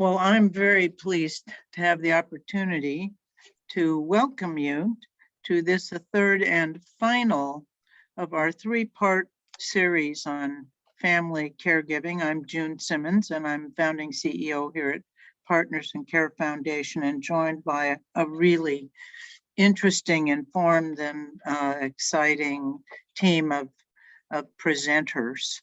Well, I'm very pleased to have the opportunity to welcome you to this, the third and final of our three-part series on family caregiving. I'm June Simmons, and I'm founding CEO here at Partners in Care Foundation, and joined by a really interesting, informed, and exciting team of presenters.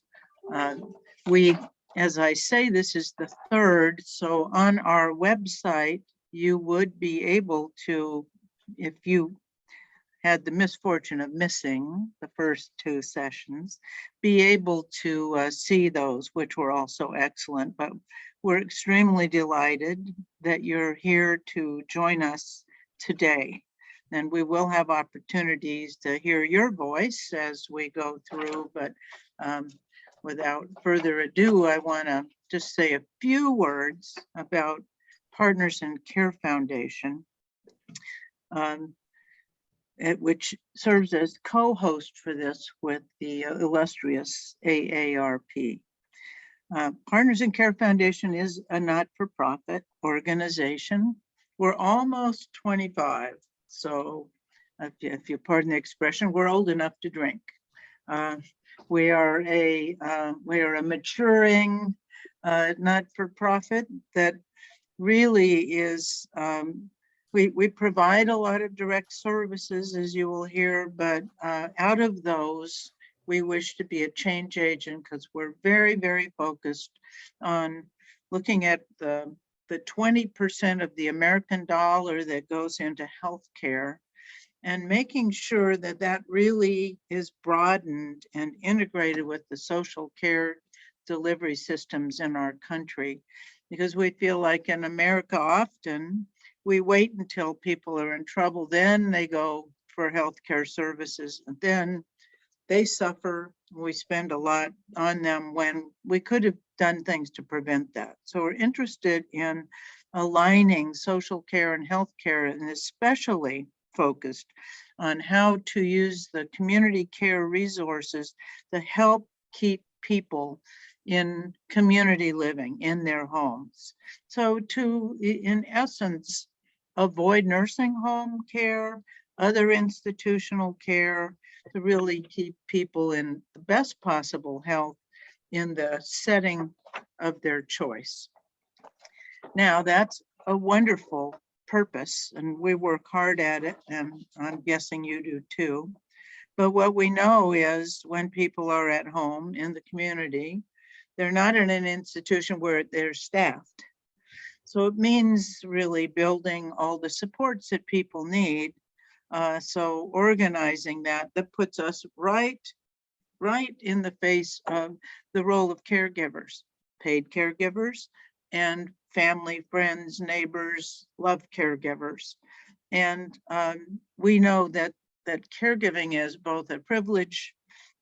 As I say, this is the third, so on our website, you would be able to, if you had the misfortune of missing the first two sessions, be able to see those, which were also excellent. But we're extremely delighted that you're here to join us today. And we will have opportunities to hear your voice as we go through, but without further ado, I want to just say a few words about Partners in Care Foundation, which serves as co-host for this with the illustrious AARP. Partners in Care Foundation is a not-for-profit organization. We're almost 25, so if you pardon the expression, we're old enough to drink. We are a maturing not-for-profit that really is, we provide a lot of direct services, as you will hear, but out of those, we wish to be a change agent because we're very, very focused on looking at the 20% of the American dollar that goes into healthcare, and making sure that that really is broadened and integrated with the social care delivery systems in our country. Because we feel like in America, often we wait until people are in trouble, then they go for healthcare services, and then they suffer. We spend a lot on them when we could have done things to prevent that. So we're interested in aligning social care and healthcare, and especially focused on how to use the community care resources to help keep people in community living in their homes. So to, in essence, avoid nursing home care, other institutional care, to really keep people in the best possible health in the setting of their choice. Now, that's a wonderful purpose, and we work hard at it, and I'm guessing you do too. But what we know is when people are at home in the community, they're not in an institution where they're staffed. So it means really building all the supports that people need. So organizing that puts us right in the face of the role of caregivers, paid caregivers, and family, friends, neighbors, love caregivers. And we know that caregiving is both a privilege,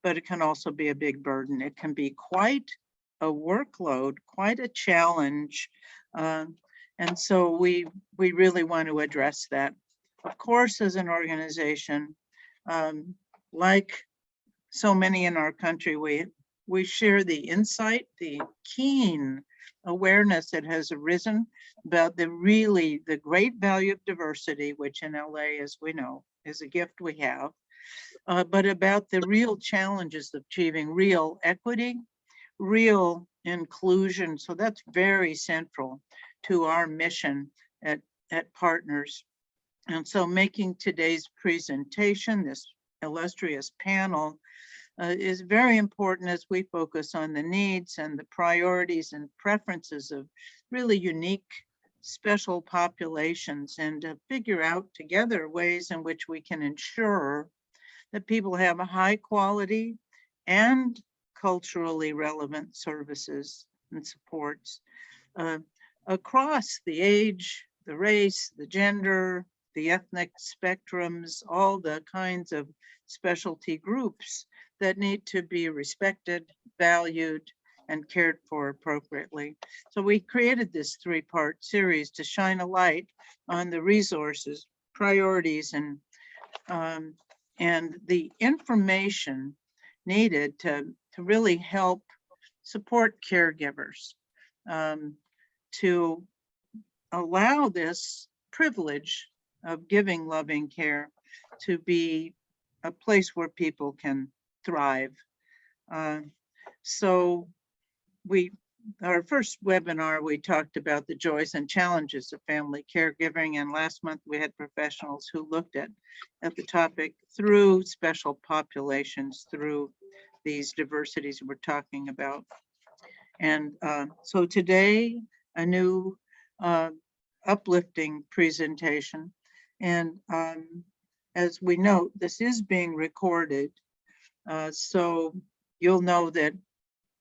but it can also be a big burden. It can be quite a workload, quite a challenge. And so we really want to address that. Of course, as an organization, like so many in our country, we share the insight, the keen awareness that has arisen about the great value of diversity, which in LA, as we know, is a gift we have, but about the real challenges of achieving real equity, real inclusion. So that's very central to our mission at Partners. And so making today's presentation, this illustrious panel, is very important as we focus on the needs and the priorities and preferences of really unique, special populations, and to figure out together ways in which we can ensure that people have a high quality and culturally relevant services and supports across the age, the race, the gender, the ethnic spectrums, all the kinds of specialty groups that need to be respected, valued, and cared for appropriately. So we created this three-part series to shine a light on the resources, priorities, and the information needed to really help support caregivers. to allow this privilege of giving loving care to be a place where people can thrive. So our first webinar, we talked about the joys and challenges of family caregiving. And last month we had professionals who looked at the topic through special populations, through these diversities we're talking about. And so today, a new uplifting presentation. And as we note, this is being recorded. So you'll know that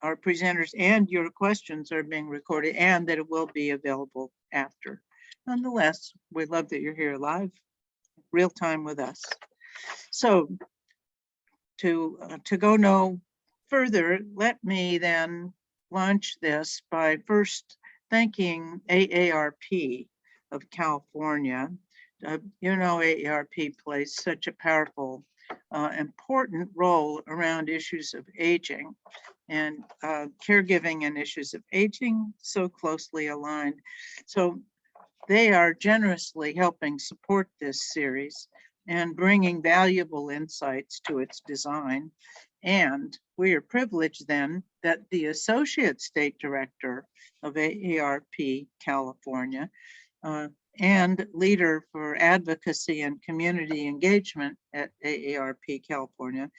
our presenters and your questions are being recorded and that it will be available after. Nonetheless, we love that you're here live, real time with us. So to go no further, let me then launch this by first thanking AARP of California. You know, AARP plays such a powerful, important role around issues of aging, and caregiving and issues of aging so closely aligned. So they are generously helping support this series and bringing valuable insights to its design. And we are privileged then that the Associate State Director of AARP California and leader for advocacy and community engagement at AARP California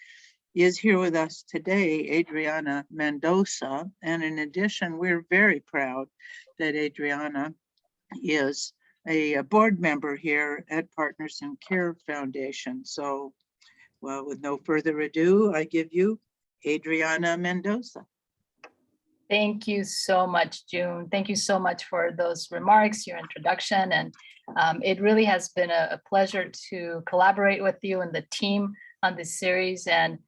is here with us today, Adriana Mendoza. And in addition, we're very proud that Adriana is a board member here at Partners in Care Foundation. So, well, with no further ado, I give you Adriana Mendoza. Thank you so much, June. Thank you so much for those remarks, your introduction. And it really has been a pleasure to collaborate with you and the team on this series. And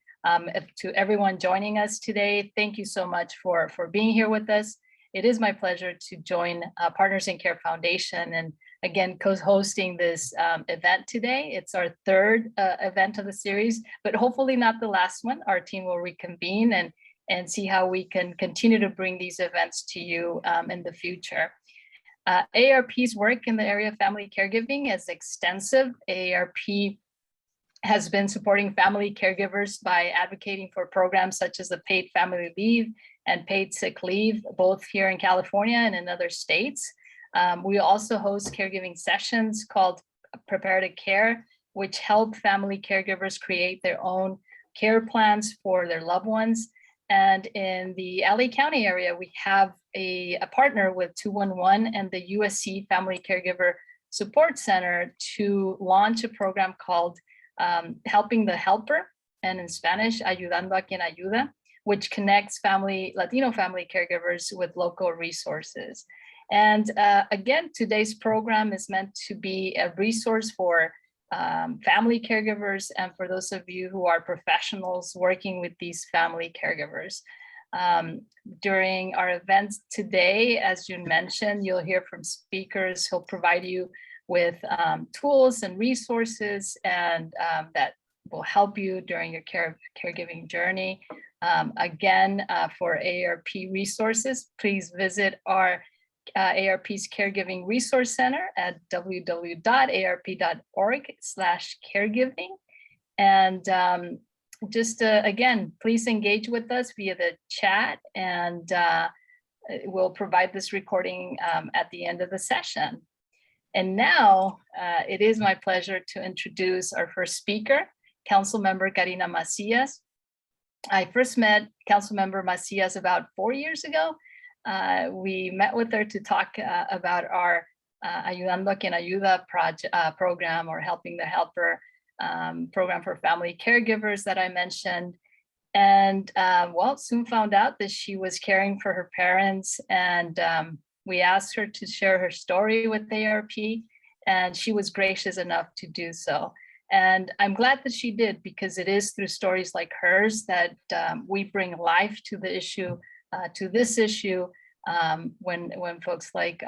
to everyone joining us today, thank you so much for being here with us. It is my pleasure to join Partners in Care Foundation and again, co-hosting this event today. It's our third event of the series, but hopefully not the last one. Our team will reconvene and see how we can continue to bring these events to you in the future. AARP's work in the area of family caregiving is extensive. AARP has been supporting family caregivers by advocating for programs such as the paid family leave and paid sick leave, both here in California and in other states. We also host caregiving sessions called Prepare to Care, which help family caregivers create their own care plans for their loved ones. And in the LA County area, we have a partner with 211 and the USC Family Caregiver Support Center to launch a program called Helping the Helper, and in Spanish, Ayudando a quien ayuda, which connects Latino family caregivers with local resources. And again, today's program is meant to be a resource for family caregivers and for those of you who are professionals working with these family caregivers. During our events today, as you mentioned, you'll hear from speakers who'll provide you with tools and resources and that will help you during your caregiving journey. Again, for AARP resources, please visit our AARP's Caregiving Resource Center at www.aarp.org/caregiving. And again, please engage with us via the chat, and we'll provide this recording at the end of the session. And now it is my pleasure to introduce our first speaker, Councilmember Karina Macias. I first met Councilmember Macias about 4 years ago. We met with her to talk about our Ayudando a quien ayuda program, or Helping the Helper program for family caregivers that I mentioned. And well, soon found out that she was caring for her parents, and we asked her to share her story with AARP, and she was gracious enough to do so. And I'm glad that she did, because it is through stories like hers that we bring life to the issue, to this issue, when folks like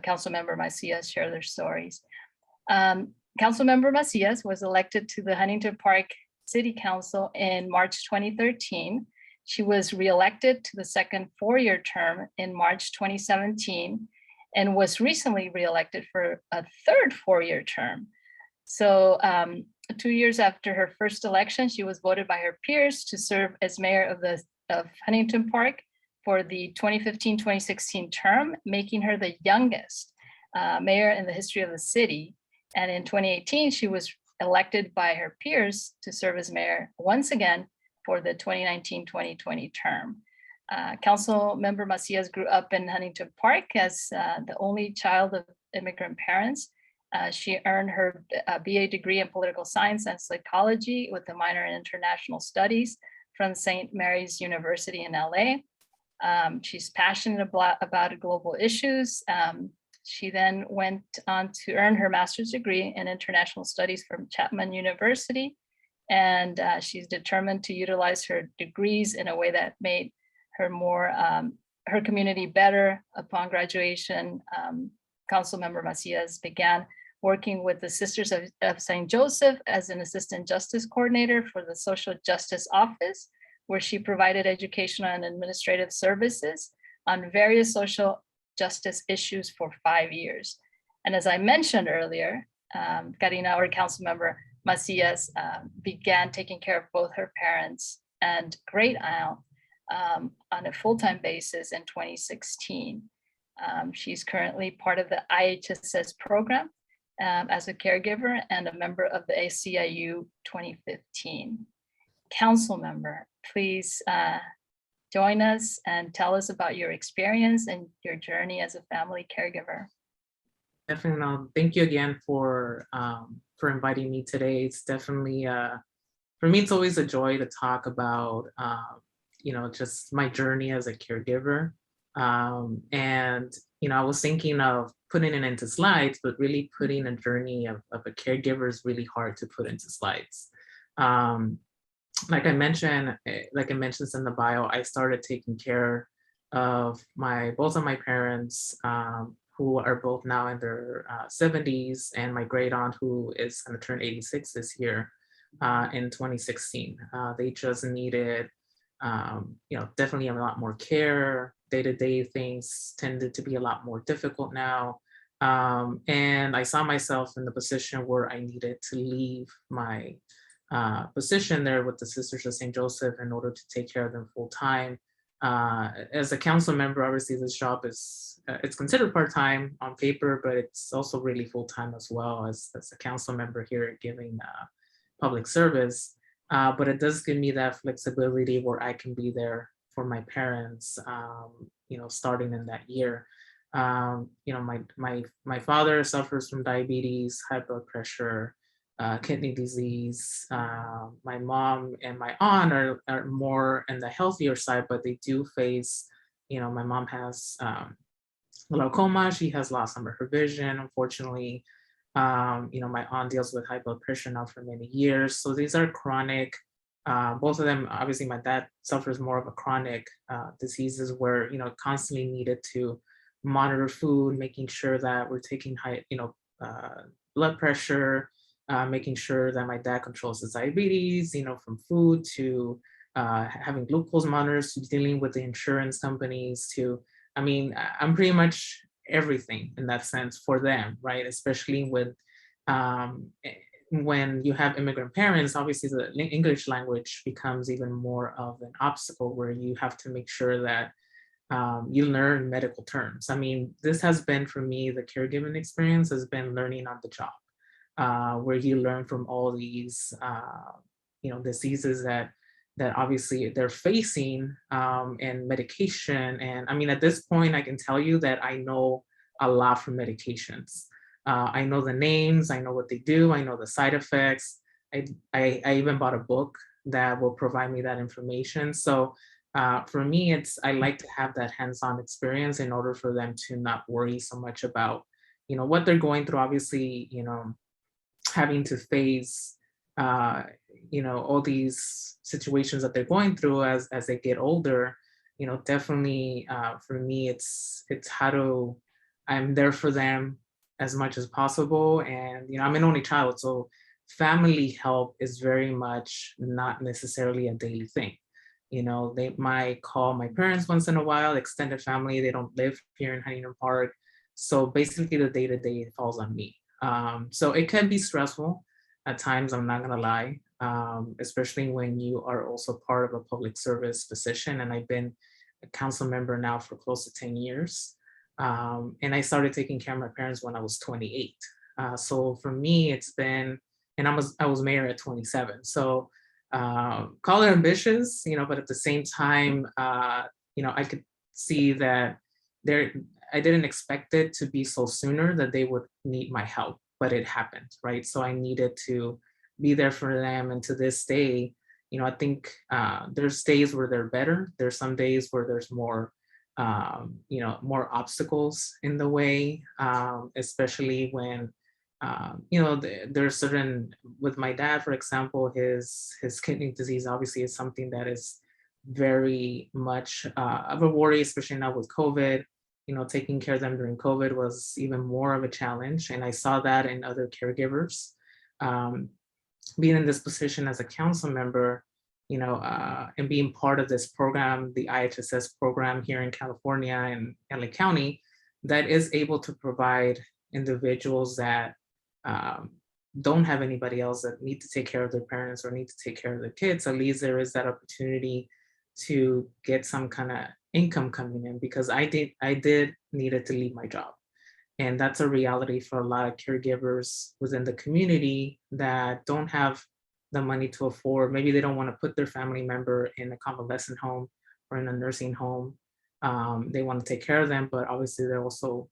Councilmember Macias share their stories. Councilmember Macias was elected to the Huntington Park City Council in March 2013. She was reelected to the second four-year term in March 2017 and was recently reelected for a third four-year term. So 2 years after her first election, she was voted by her peers to serve as mayor of Huntington Park for the 2015-2016 term, making her the youngest mayor in the history of the city. And in 2018, she was elected by her peers to serve as mayor once again for the 2019-2020 term. Councilmember Macias grew up in Huntington Park as the only child of immigrant parents. She earned her BA degree in political science and psychology with a minor in international studies from St. Mary's University in LA. She's passionate about global issues. She then went on to earn her master's degree in international studies from Chapman University. And she's determined to utilize her degrees in a way that made her more, her community better. Upon graduation, Councilmember Macias began working with the Sisters of St. Joseph as an assistant justice coordinator for the Social Justice Office, where she provided educational and administrative services on various social justice issues for 5 years. And as I mentioned earlier, Karina, or Councilmember Macias, began taking care of both her parents and great aunt on a full-time basis in 2016. She's currently part of the IHSS program as a caregiver and a member of the ACIU 2015. Council member, please join us and tell us about your experience and your journey as a family caregiver. Definitely. Thank you again for inviting me today. It's definitely, for me, it's always a joy to talk about, just my journey as a caregiver. And, I was thinking of putting it into slides, but really putting a journey of a caregiver is really hard to put into slides. Like I mentioned in the bio, I started taking care of both of my parents, who are both now in their 70s, and my great aunt, who is going to turn 86 this year in 2016. They just needed, definitely a lot more care. Day-to-day things tended to be a lot more difficult now. And I saw myself in the position where I needed to leave my position there with the Sisters of St. Joseph in order to take care of them full time. As a council member, obviously this job is, it's considered part-time on paper, but it's also really full-time as well as a council member here giving public service. But it does give me that flexibility where I can be there for my parents, starting in that year. My father suffers from diabetes, high blood pressure, kidney disease. My mom and my aunt are more in the healthier side, but they do face, my mom has glaucoma. She has lost some of her vision, unfortunately. My aunt deals with high blood pressure now for many years. So these are chronic, both of them, obviously my dad suffers more of a chronic diseases where, constantly needed to monitor food, making sure that we're taking high, blood pressure, making sure that my dad controls his diabetes, from food to having glucose monitors, to dealing with the insurance companies, to, I'm pretty much everything in that sense for them, right? Especially with when you have immigrant parents, obviously the English language becomes even more of an obstacle where you have to make sure that you learn medical terms. This has been, for me, the caregiving experience has been learning on the job, where you learn from all these, diseases that obviously they're facing, and medication. And at this point, I can tell you that I know a lot from medications. I know the names, I know what they do, I know the side effects. I even bought a book that will provide me that information. So for me, I like to have that hands-on experience in order for them to not worry so much about, what they're going through. Obviously, having to face, all these situations that they're going through as they get older, definitely for me, it's how I'm there for them as much as possible. And, I'm an only child, so family help is very much not necessarily a daily thing. You know, they might call my parents once in a while, extended family, they don't live here in Huntington Park. So basically the day-to-day falls on me. So it can be stressful at times, I'm not gonna lie, especially when you are also part of a public service position. And I've been a council member now for close to 10 years. And I started taking care of my parents when I was 28. So for me, it's been, and I was mayor at 27. So call it ambitious, you know, but at the same time, you know, I could see that there, I didn't expect it to be so sooner that they would need my help, but it happened, right? So I needed to be there for them. And to this day, you know, I think there's days where they're better. There's some days where there's more, you know, more obstacles in the way, especially when, you know, there's certain, with my dad, for example, his kidney disease obviously is something that is very much of a worry, especially now with COVID. You know, taking care of them during COVID was even more of a challenge. And I saw that in other caregivers. Being in this position as a council member, you know, and being part of this program, the IHSS program here in California and LA County, that is able to provide individuals that don't have anybody else that need to take care of their parents or need to take care of their kids. At least there is that opportunity to get some kind of income coming in, because I did needed to leave my job. And that's a reality for a lot of caregivers within the community that don't have the money to afford. Maybe they don't want to put their family member in a convalescent home or in a nursing home. They want to take care of them, but obviously they also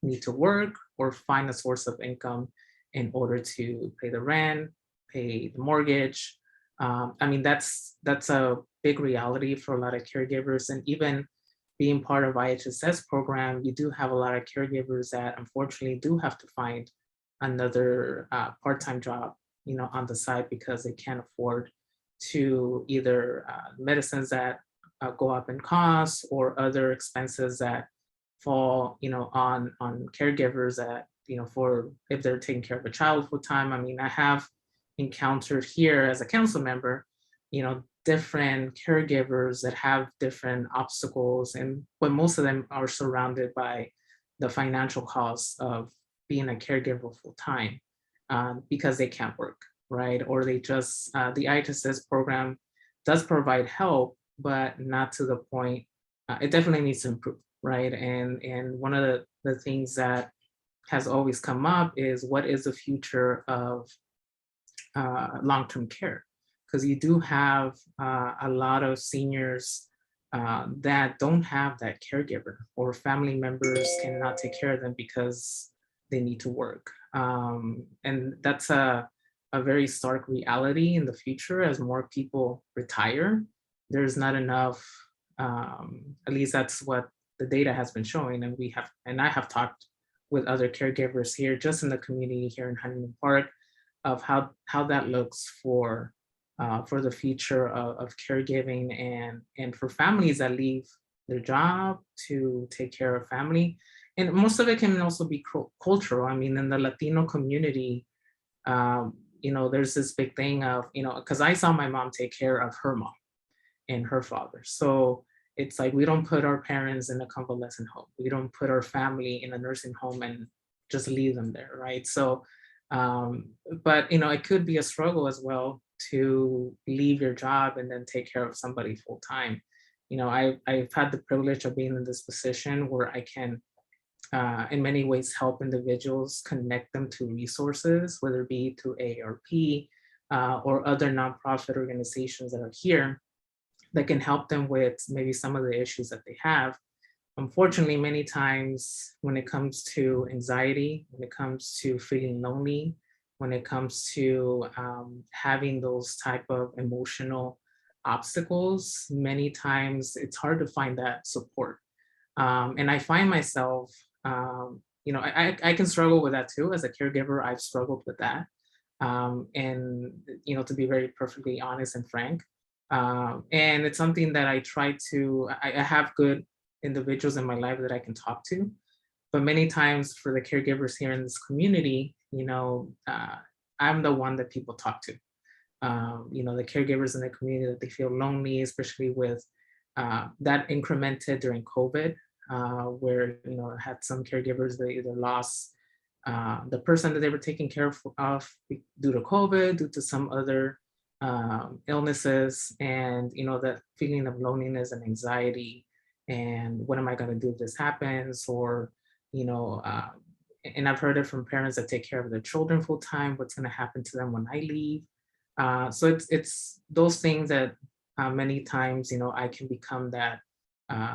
need to work or find a source of income in order to pay the rent, pay the mortgage. I mean, that's a big reality for a lot of caregivers. And even being part of IHSS program, you do have a lot of caregivers that unfortunately do have to find another part-time job, you know, on the side, because they can't afford to either medicines that go up in cost or other expenses that fall, you know, on caregivers that, you know, for if they're taking care of a child full time. I mean, I have encountered here as a council member, you know, different caregivers that have different obstacles, and but most of them are surrounded by the financial costs of being a caregiver full time, because they can't work, right? Or they just, the IHSS program does provide help, but not to the point, it definitely needs to improve, right? And one of the things that has always come up is, what is the future of long-term care? Because you do have a lot of seniors that don't have that caregiver, or family members cannot take care of them because they need to work. And that's a very stark reality in the future as more people retire. There's not enough, at least that's what the data has been showing. And I have talked with other caregivers here, just in the community here in Huntington Park, of how that looks for the future of caregiving, and for families that leave their job to take care of family. And most of it can also be cultural. I mean, in the Latino community, you know, there's this big thing of, you know, because I saw my mom take care of her mom and her father. So it's like, we don't put our parents in a convalescent home. We don't put our family in a nursing home and just leave them there, right? So, but, you know, it could be a struggle as well to leave your job and then take care of somebody full time. You know, I've had the privilege of being in this position where I can, in many ways, help individuals, connect them to resources, whether it be to AArete or other nonprofit organizations that are here that can help them with maybe some of the issues that they have. Unfortunately, many times when it comes to anxiety, when it comes to feeling lonely, when it comes to having those type of emotional obstacles, many times it's hard to find that support. And I find myself, you know, I can struggle with that too. As a caregiver, I've struggled with that. And, you know, to be very perfectly honest and frank, and it's something that I try to, I have good individuals in my life that I can talk to, but many times for the caregivers here in this community, you know, I'm the one that people talk to. the caregivers in the community, that they feel lonely, especially with that incremented during COVID, where, had some caregivers that either lost the person that they were taking care of due to COVID, due to some other illnesses, and, that feeling of loneliness and anxiety, and what am I going to do if this happens? Or, and I've heard it from parents that take care of their children full time, what's going to happen to them when I leave? So it's those things that many times, I can become that.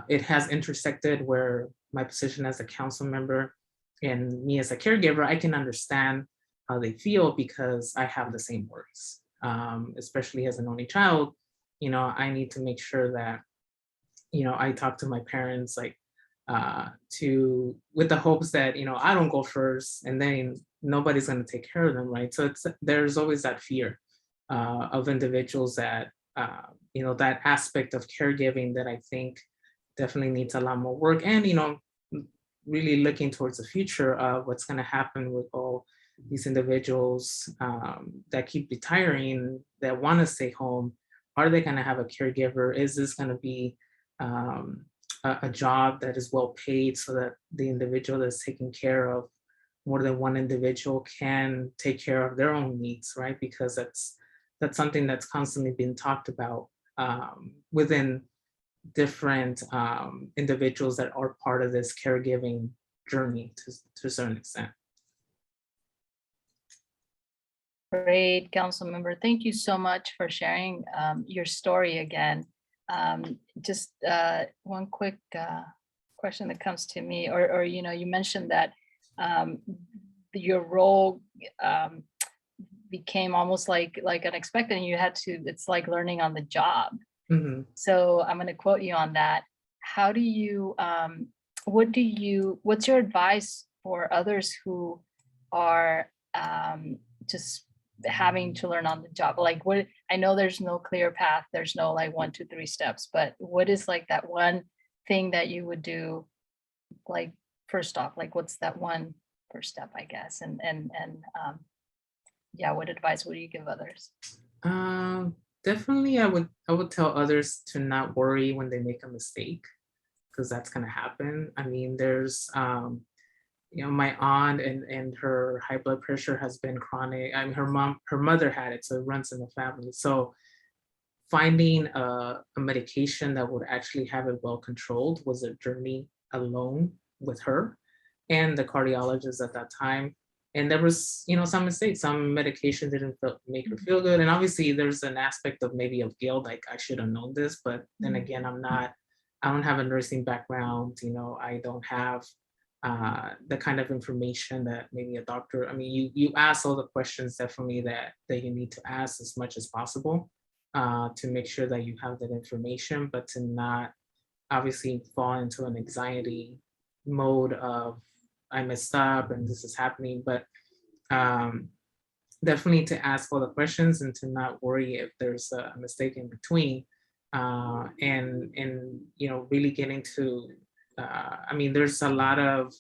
It has intersected where my position as a council member and me as a caregiver, I can understand how they feel because I have the same worries. Especially as an only child, I need to make sure that, I talk to my parents like with the hopes that, I don't go first and then nobody's going to take care of them, right? So there's always that fear of individuals that, that aspect of caregiving that I think definitely needs a lot more work, and, really looking towards the future of what's going to happen with all these individuals that keep retiring, that want to stay home. Are they going to have a caregiver? Is this going to be a job that is well paid so that the individual that's taking care of more than one individual can take care of their own needs, right? Because that's something that's constantly being talked about within different individuals that are part of this caregiving journey to a certain extent. Great, council member. Thank you so much for sharing your story again. Just one quick question that comes to me, or you mentioned that your role became almost like unexpected, and you had to. It's like learning on the job. Mm-hmm. So I'm going to quote you on that. How do you? What's your advice for others who are just having to learn on the job? Like, what, I know there's no clear path, there's no like 1, 2, 3 steps, but what is like that one thing that you would do? Like, first off, like what's that one first step, I guess, and yeah, what advice would you give others? Definitely, I would tell others to not worry when they make a mistake, because that's going to happen. I mean, there's my aunt and her high blood pressure has been chronic. I mean, her mother had it, so it runs in the family. So finding a medication that would actually have it well controlled was a journey alone with her and the cardiologist at that time. And there was, some mistakes. Some medication didn't make her feel good. And obviously there's an aspect of maybe of guilt, like I should have known this, but then again, I don't have a nursing background. I don't have the kind of information that maybe a doctor, I mean, you ask all the questions definitely that you need to ask as much as possible to make sure that you have that information, but to not obviously fall into an anxiety mode of I messed up and this is happening, but definitely to ask all the questions and to not worry if there's a mistake in between, and really getting to, I mean, there's a lot of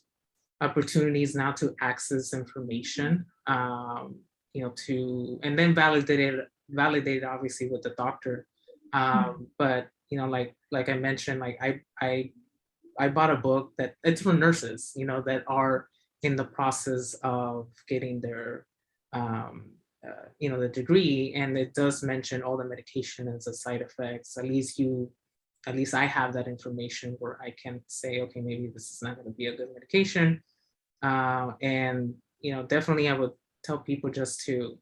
opportunities now to access information, and then validate it obviously with the doctor, but like I mentioned, like I bought a book that it's for nurses, that are in the process of getting their, the degree, and it does mention all the medication and the side effects. At least I have that information where I can say, okay, maybe this is not going to be a good medication. And definitely I would tell people just to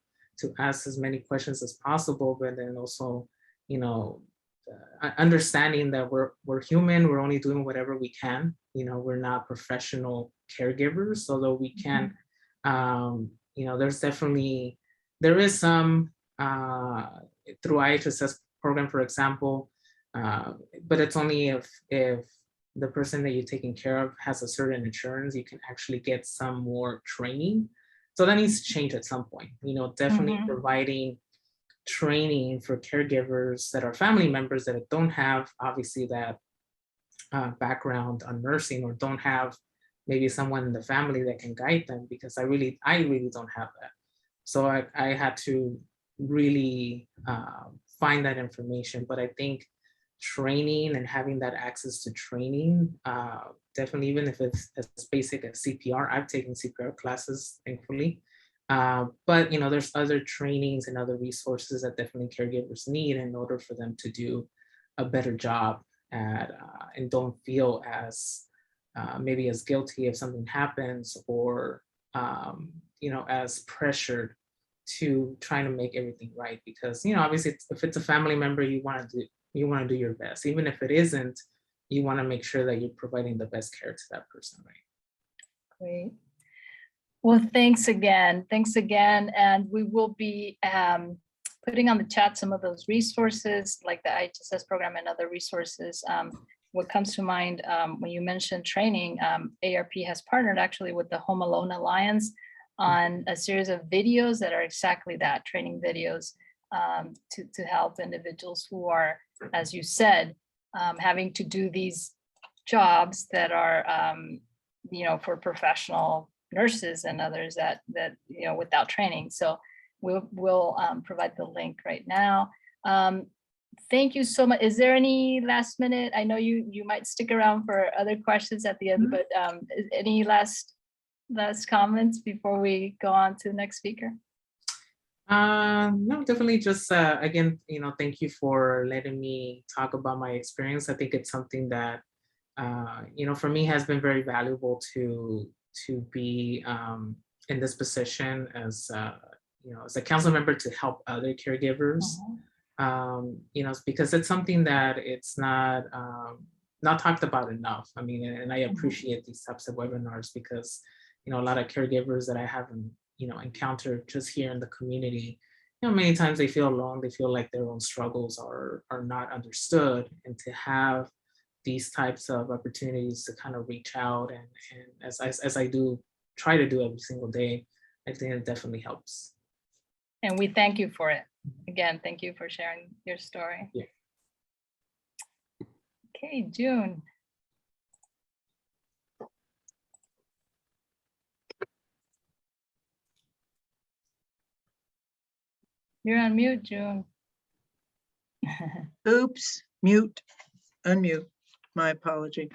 ask as many questions as possible, but then also, understanding that we're human, we're only doing whatever we can. We're not professional caregivers, although we can. There is some through IHSS program, for example, but it's only if the person that you're taking care of has a certain insurance, you can actually get some more training. So that needs to change at some point. Definitely providing training for caregivers that are family members that don't have obviously that background on nursing, or don't have maybe someone in the family that can guide them, because I really don't have that. So I had to really find that information. But I think training and having that access to training, definitely, even if it's as basic as CPR, I've taken CPR classes, thankfully. But there's other trainings and other resources that definitely caregivers need in order for them to do a better job at, and don't feel as maybe as guilty if something happens, or as pressured to trying to make everything right. Because obviously, if it's a family member, you want to do your best. Even if it isn't, you want to make sure that you're providing the best care to that person, right? Great. Well, thanks again. And we will be putting on the chat some of those resources, like the IHSS program and other resources. What comes to mind when you mentioned training, AARP has partnered actually with the Home Alone Alliance on a series of videos that are exactly that, training videos to help individuals who are, as you said, having to do these jobs that are, for professional nurses and others that without training. So we'll provide the link right now. Thank you so much. Is there any last minute? I know you might stick around for other questions at the end, but any last comments before we go on to the next speaker? No, definitely just again, thank you for letting me talk about my experience. I think it's something that for me has been very valuable to be in this position as as a council member, to help other caregivers. Because it's something that it's not talked about enough. I mean, and I appreciate these types of webinars, because a lot of caregivers that I haven't encountered just here in the community, many times they feel alone. They feel like their own struggles are not understood, and to have these types of opportunities to kind of reach out, and as I do try to do every single day, I think it definitely helps. And we thank you for it. Again, thank you for sharing your story. Yeah. Okay, June. You're on mute, June. Oops, mute, unmute, my apology.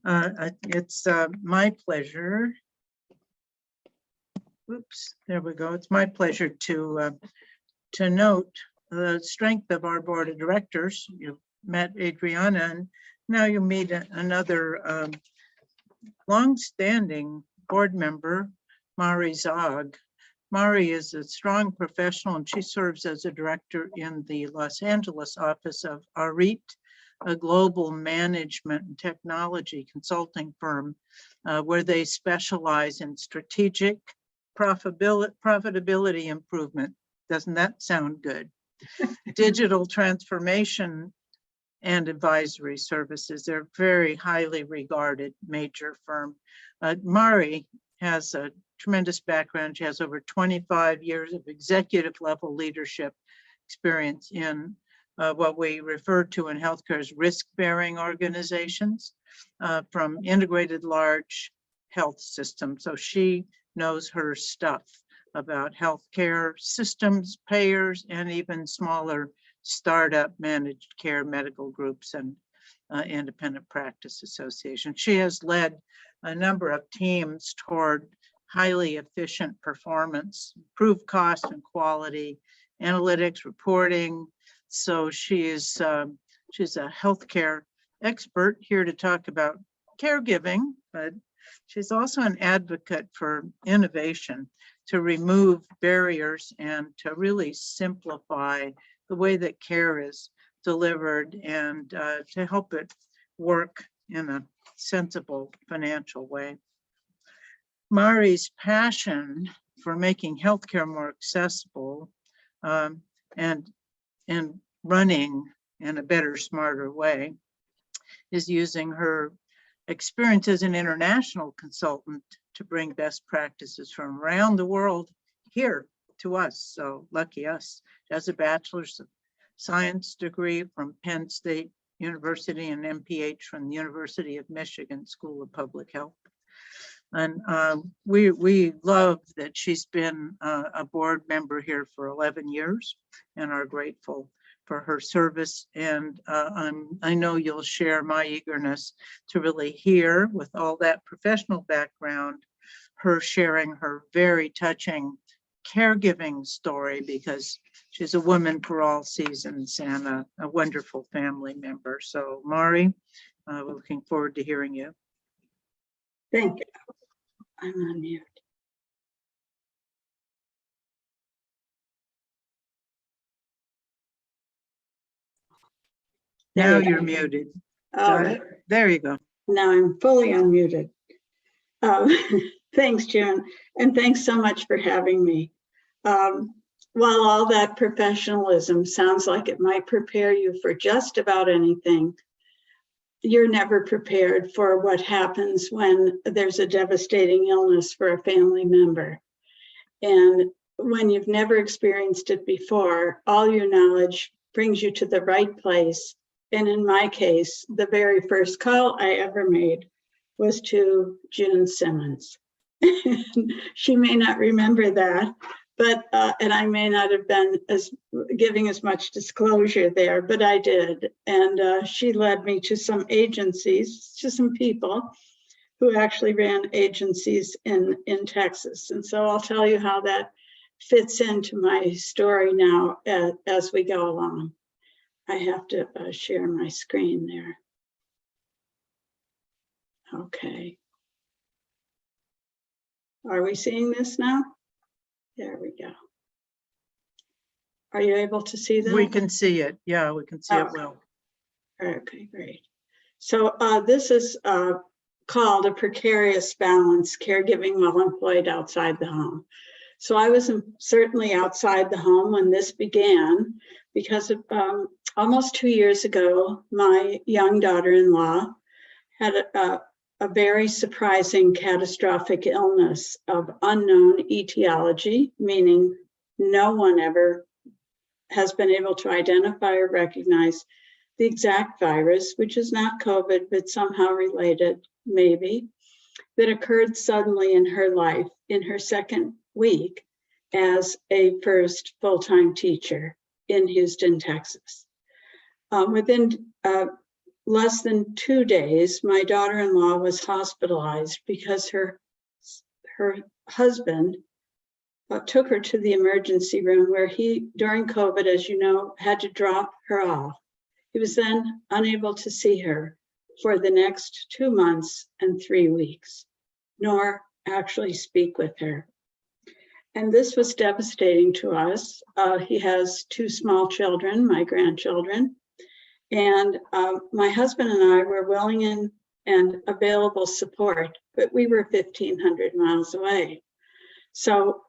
It's my pleasure. Oops, there we go. It's my pleasure to note the strength of our board of directors. You met Adriana, and now you meet another longstanding board member, Mari Zog. Mari is a strong professional, and she serves as a director in the Los Angeles office of AArete, a global management and technology consulting firm where they specialize in strategic profitability improvement. Doesn't that sound good? Digital transformation and advisory services. They're very highly regarded major firm. Mari has a tremendous background. She has over 25 years of executive level leadership experience in what we refer to in healthcare as risk-bearing organizations from integrated large health systems. So she knows her stuff about healthcare systems, payers, and even smaller startup managed care medical groups and independent practice associations. She has led a number of teams toward highly efficient performance, improved cost and quality, analytics, reporting. So she's a healthcare expert here to talk about caregiving, but she's also an advocate for innovation, to remove barriers and to really simplify the way that care is delivered, and to help it work in a sensible financial way. Mari's passion for making healthcare more accessible and running in a better, smarter way is using her experience as an international consultant to bring best practices from around the world here to us. So lucky us. She has a bachelor's of science degree from Penn State University and MPH from the University of Michigan School of Public Health. And we love that she's been a board member here for 11 years and are grateful for her service. And I know you'll share my eagerness to really hear, with all that professional background, her sharing her very touching caregiving story, because she's a woman for all seasons and a wonderful family member. So Mari, we're looking forward to hearing you. Thank you. I'm on mute. Now There we you're go. muted. All right. There you go. Now I'm fully unmuted. Thanks, June, and thanks so much for having me. While all that professionalism sounds like it might prepare you for just about anything, you're never prepared for what happens when there's a devastating illness for a family member. And when you've never experienced it before, all your knowledge brings you to the right place. And in my case, the very first call I ever made was to June Simmons. She may not remember that, but and I may not have been giving as much disclosure there, but I did. And she led me to some agencies, to some people who actually ran agencies in Texas. And so I'll tell you how that fits into my story now as we go along. I have to share my screen there. Okay. Are we seeing this now? There we go. Are you able to see that? We can see it. Yeah, we can see it well. Okay, great. So this is called a precarious balance, caregiving while employed outside the home. So I was certainly outside the home when this began, because almost 2 years ago, my young daughter-in-law had a very surprising catastrophic illness of unknown etiology, meaning no one ever has been able to identify or recognize the exact virus, which is not COVID, but somehow related, maybe, that occurred suddenly in her life in her second week as a first full-time teacher in Houston, Texas. Within less than 2 days, my daughter-in-law was hospitalized because her husband took her to the emergency room, where he, during COVID, as you know, had to drop her off. He was then unable to see her for the next 2 months and 3 weeks, nor actually speak with her. And this was devastating to us. He has 2 small children, my grandchildren. And my husband and I were willing and available support, but we were 1,500 miles away. So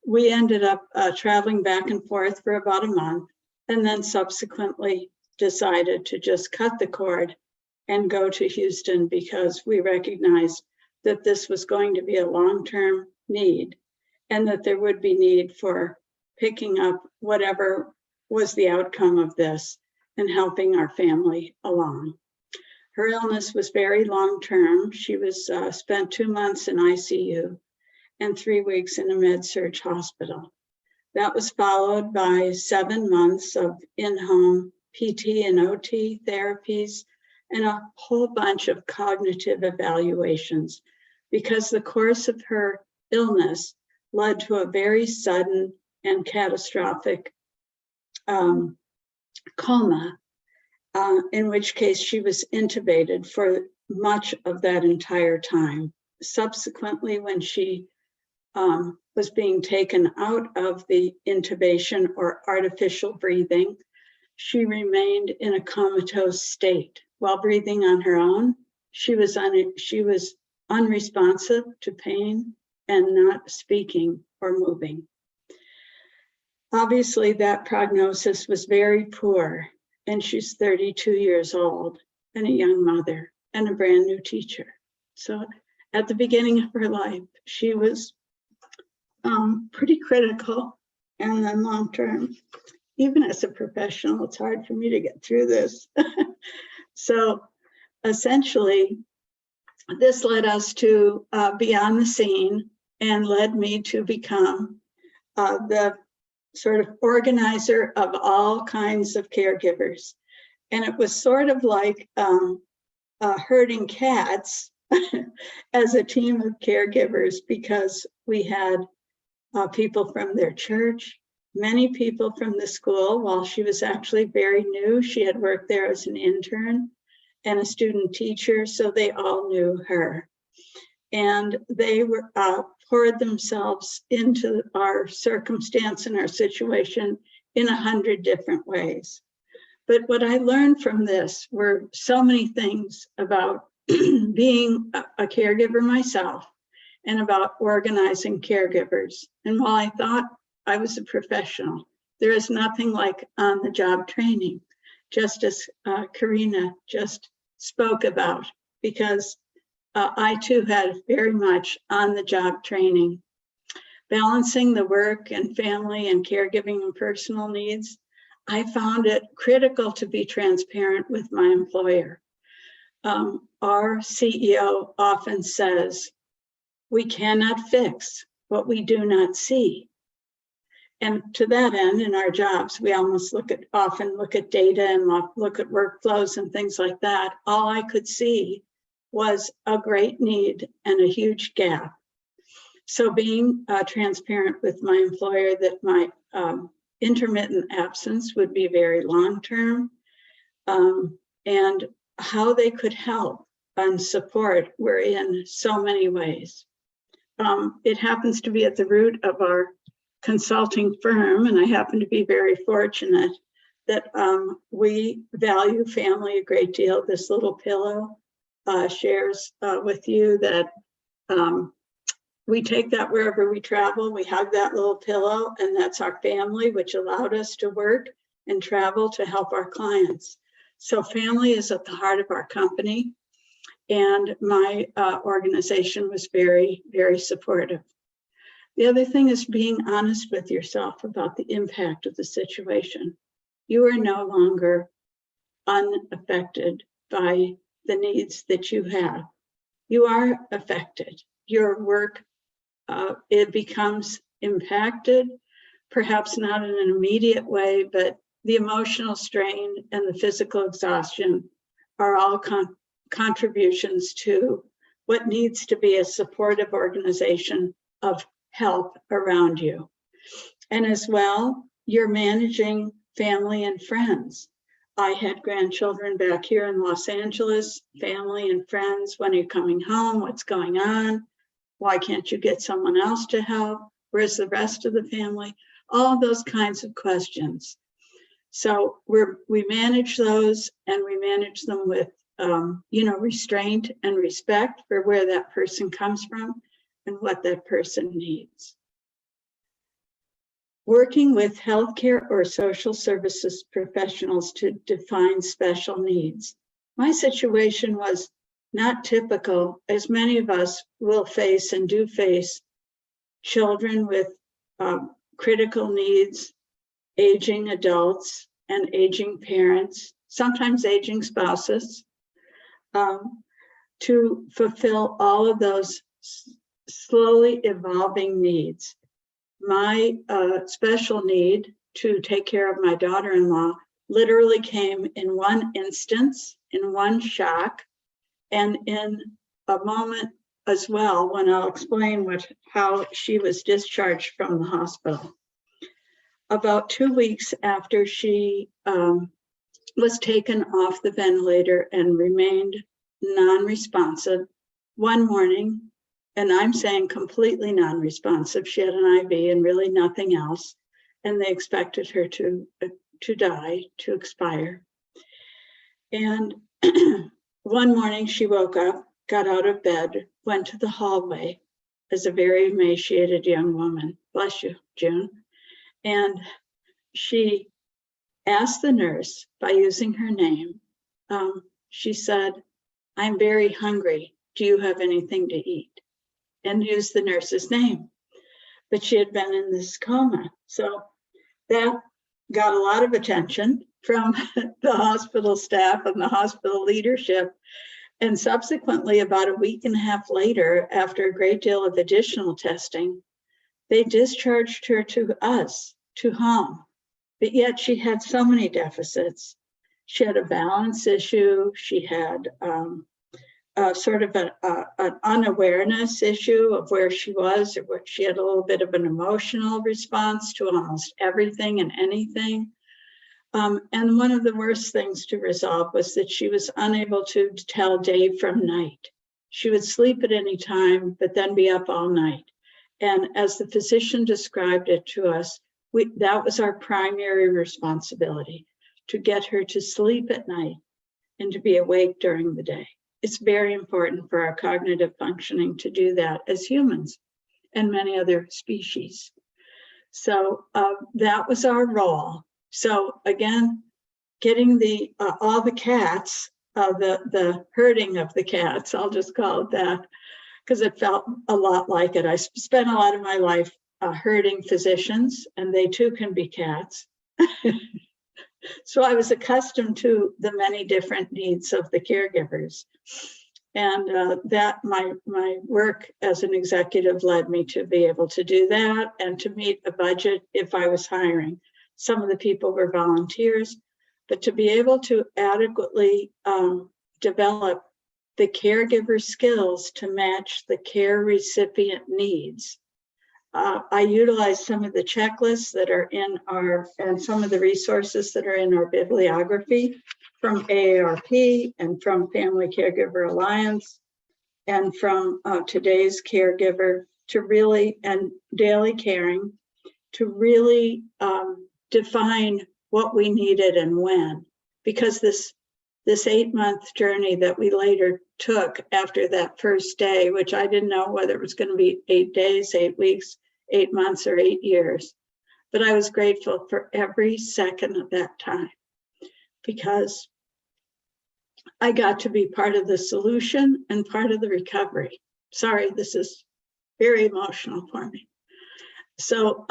we ended up traveling back and forth for about a month, and then subsequently decided to just cut the cord and go to Houston, because we recognized that this was going to be a long-term need, and that there would be need for picking up whatever was the outcome of this and helping our family along. Her illness was very long-term. She was spent 2 months in ICU and 3 weeks in a med-surg hospital. That was followed by 7 months of in-home PT and OT therapies and a whole bunch of cognitive evaluations, because the course of her illness led to a very sudden and catastrophic coma, in which case she was intubated for much of that entire time. Subsequently, when she was being taken out of the intubation or artificial breathing, she remained in a comatose state. While breathing on her own, she was unresponsive to pain and not speaking or moving. Obviously, that prognosis was very poor, and she's 32 years old and a young mother and a brand new teacher. So at the beginning of her life, she was pretty critical. And then long term, even as a professional, it's hard for me to get through this. So essentially, this led us to be on the scene and led me to become the sort of organizer of all kinds of caregivers. And it was sort of like herding cats as a team of caregivers, because we had people from their church, many people from the school. While she was actually very new, she had worked there as an intern and a student teacher, so they all knew her. And they were poured themselves into our circumstance and our situation in 100 different ways. But what I learned from this were so many things about being a caregiver myself and about organizing caregivers. And while I thought I was a professional, there is nothing like on-the-job training, just as Karina just spoke about, because I too had very much on-the-job training. Balancing the work and family and caregiving and personal needs, I found it critical to be transparent with my employer. Our CEO often says, we cannot fix what we do not see. And to that end, in our jobs, we almost often look at data and look at workflows and things like that. All I could see was a great need and a huge gap. So being transparent with my employer that my intermittent absence would be very long-term, and how they could help and support were in so many ways. It happens to be at the root of our consulting firm, and I happen to be very fortunate that we value family a great deal. This little pillow shares with you that we take that wherever we travel. We hug that little pillow, and that's our family, which allowed us to work and travel to help our clients. So family is at the heart of our company, and my organization was very, very supportive. The other thing is being honest with yourself about the impact of the situation. You are no longer unaffected by the needs that you have. You are affected. Your work, it becomes impacted, perhaps not in an immediate way, but the emotional strain and the physical exhaustion are all contributions to what needs to be a supportive organization of help around you. And as well, you're managing family and friends. I had grandchildren back here in Los Angeles, family and friends. When are you coming home? What's going on? Why can't you get someone else to help? Where's the rest of the family? All those kinds of questions. So we manage those, and we manage them with restraint and respect for where that person comes from and what that person needs. Working with healthcare or social services professionals to define special needs. My situation was not typical, as many of us will face and do face children with critical needs, aging adults and aging parents, sometimes aging spouses, to fulfill all of those slowly evolving needs. My special need to take care of my daughter-in-law literally came in one instance, in one shock, and in a moment as well when I'll explain how she was discharged from the hospital. About 2 weeks after she was taken off the ventilator and remained non-responsive, one morning, and I'm saying completely non-responsive, she had an IV and really nothing else, and they expected her to die, to expire. And one morning she woke up, got out of bed, went to the hallway as a very emaciated young woman. Bless you, June. And she asked the nurse by using her name. She said, "I'm very hungry. Do you have anything to eat?" And used the nurse's name. But she had been in this coma. So that got a lot of attention from the hospital staff and the hospital leadership. And subsequently, about a week and a half later, after a great deal of additional testing, they discharged her to us, to home. But yet she had so many deficits. She had a balance issue. She had sort of an unawareness issue of where she was. She had a little bit of an emotional response to almost everything and anything. And one of the worst things to resolve was that she was unable to tell day from night. She would sleep at any time, but then be up all night. And as the physician described it to us, that was our primary responsibility, to get her to sleep at night and to be awake during the day. It's very important for our cognitive functioning to do that as humans and many other species. So that was our role. So again, getting all the cats, the herding of the cats, I'll just call it that, because it felt a lot like it. I spent a lot of my life herding physicians, and they too can be cats. So I was accustomed to the many different needs of the caregivers. And that my work as an executive led me to be able to do that and to meet a budget if I was hiring. Some of the people were volunteers, but to be able to adequately develop the caregiver skills to match the care recipient needs. I utilize some of the checklists that are in and some of the resources that are in our bibliography from AArete and from Family Caregiver Alliance and from today's Caregiver to really, and Daily Caring, to really define what we needed and when, because this 8-month journey that we later took after that first day, which I didn't know whether it was going to be 8 days, 8 weeks, 8 months, or 8 years. But I was grateful for every second of that time because I got to be part of the solution and part of the recovery. Sorry, this is very emotional for me. So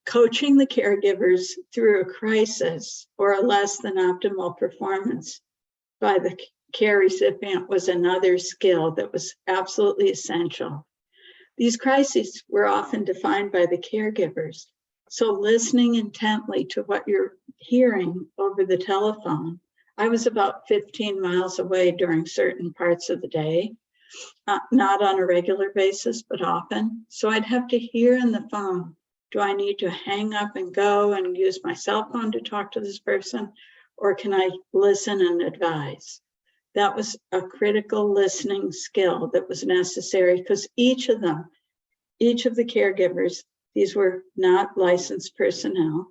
coaching the caregivers through a crisis or a less than optimal performance by the care recipient was another skill that was absolutely essential. These crises were often defined by the caregivers. So listening intently to what you're hearing over the telephone. I was about 15 miles away during certain parts of the day, not on a regular basis, but often. So I'd have to hear in the phone, do I need to hang up and go and use my cell phone to talk to this person? Or can I listen and advise? That was a critical listening skill that was necessary because each of the caregivers, these were not licensed personnel,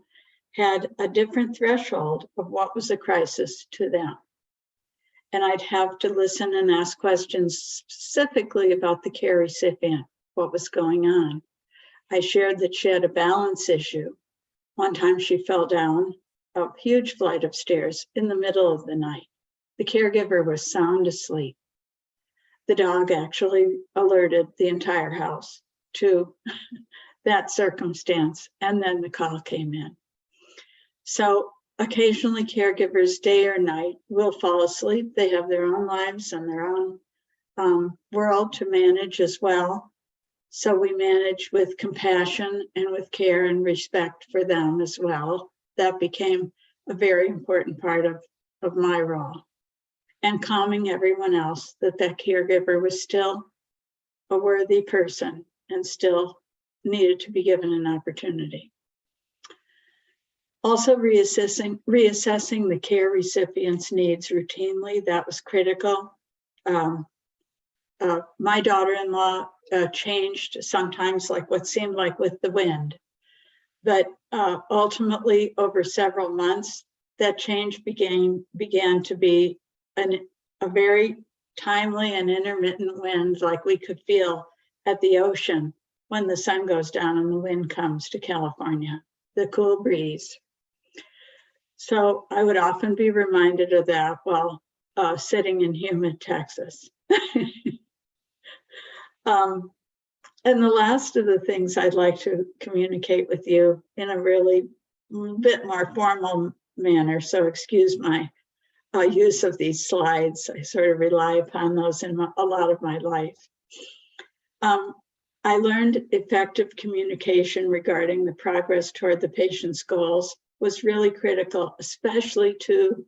had a different threshold of what was a crisis to them. And I'd have to listen and ask questions specifically about the care recipient, what was going on. I shared that she had a balance issue. One time she fell down a huge flight of stairs in the middle of the night. The caregiver was sound asleep. The dog actually alerted the entire house to that circumstance, and then the call came in. So occasionally caregivers, day or night, will fall asleep. They have their own lives and their own world to manage as well. So we manage with compassion and with care and respect for them as well. That became a very important part of my role. And calming everyone else that caregiver was still a worthy person and still needed to be given an opportunity. Also reassessing the care recipient's needs routinely, that was critical. My daughter-in-law changed sometimes like what seemed like with the wind, but ultimately over several months, that change began to be a very timely and intermittent wind like we could feel at the ocean when the sun goes down and the wind comes to California, the cool breeze. So I would often be reminded of that while sitting in humid Texas. And the last of the things I'd like to communicate with you in a really bit more formal manner, so excuse my use of these slides. I sort of rely upon those in a lot of my life. I learned effective communication regarding the progress toward the patient's goals was really critical, especially to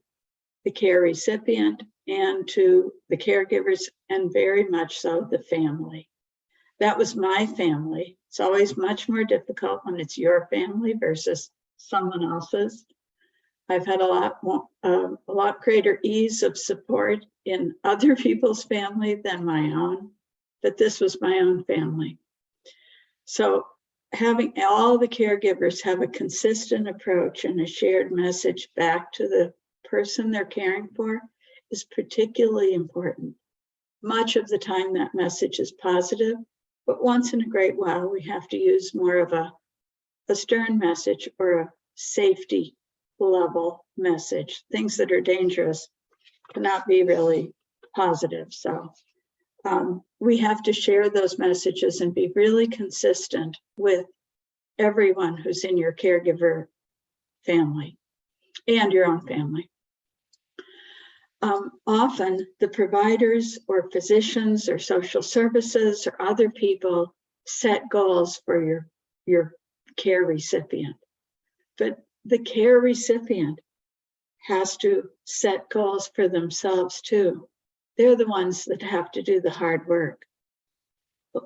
the care recipient and to the caregivers, and very much so the family. That was my family. It's always much more difficult when it's your family versus someone else's. I've had a lot greater ease of support in other people's family than my own, but this was my own family. So having all the caregivers have a consistent approach and a shared message back to the person they're caring for is particularly important. Much of the time that message is positive, but once in a great while we have to use more of a stern message or a safety level message. Things that are dangerous cannot be really positive. So we have to share those messages and be really consistent with everyone who's in your caregiver family and your own family. Often the providers or physicians or social services or other people set goals for your care recipient, but the care recipient has to set goals for themselves too. They're the ones that have to do the hard work.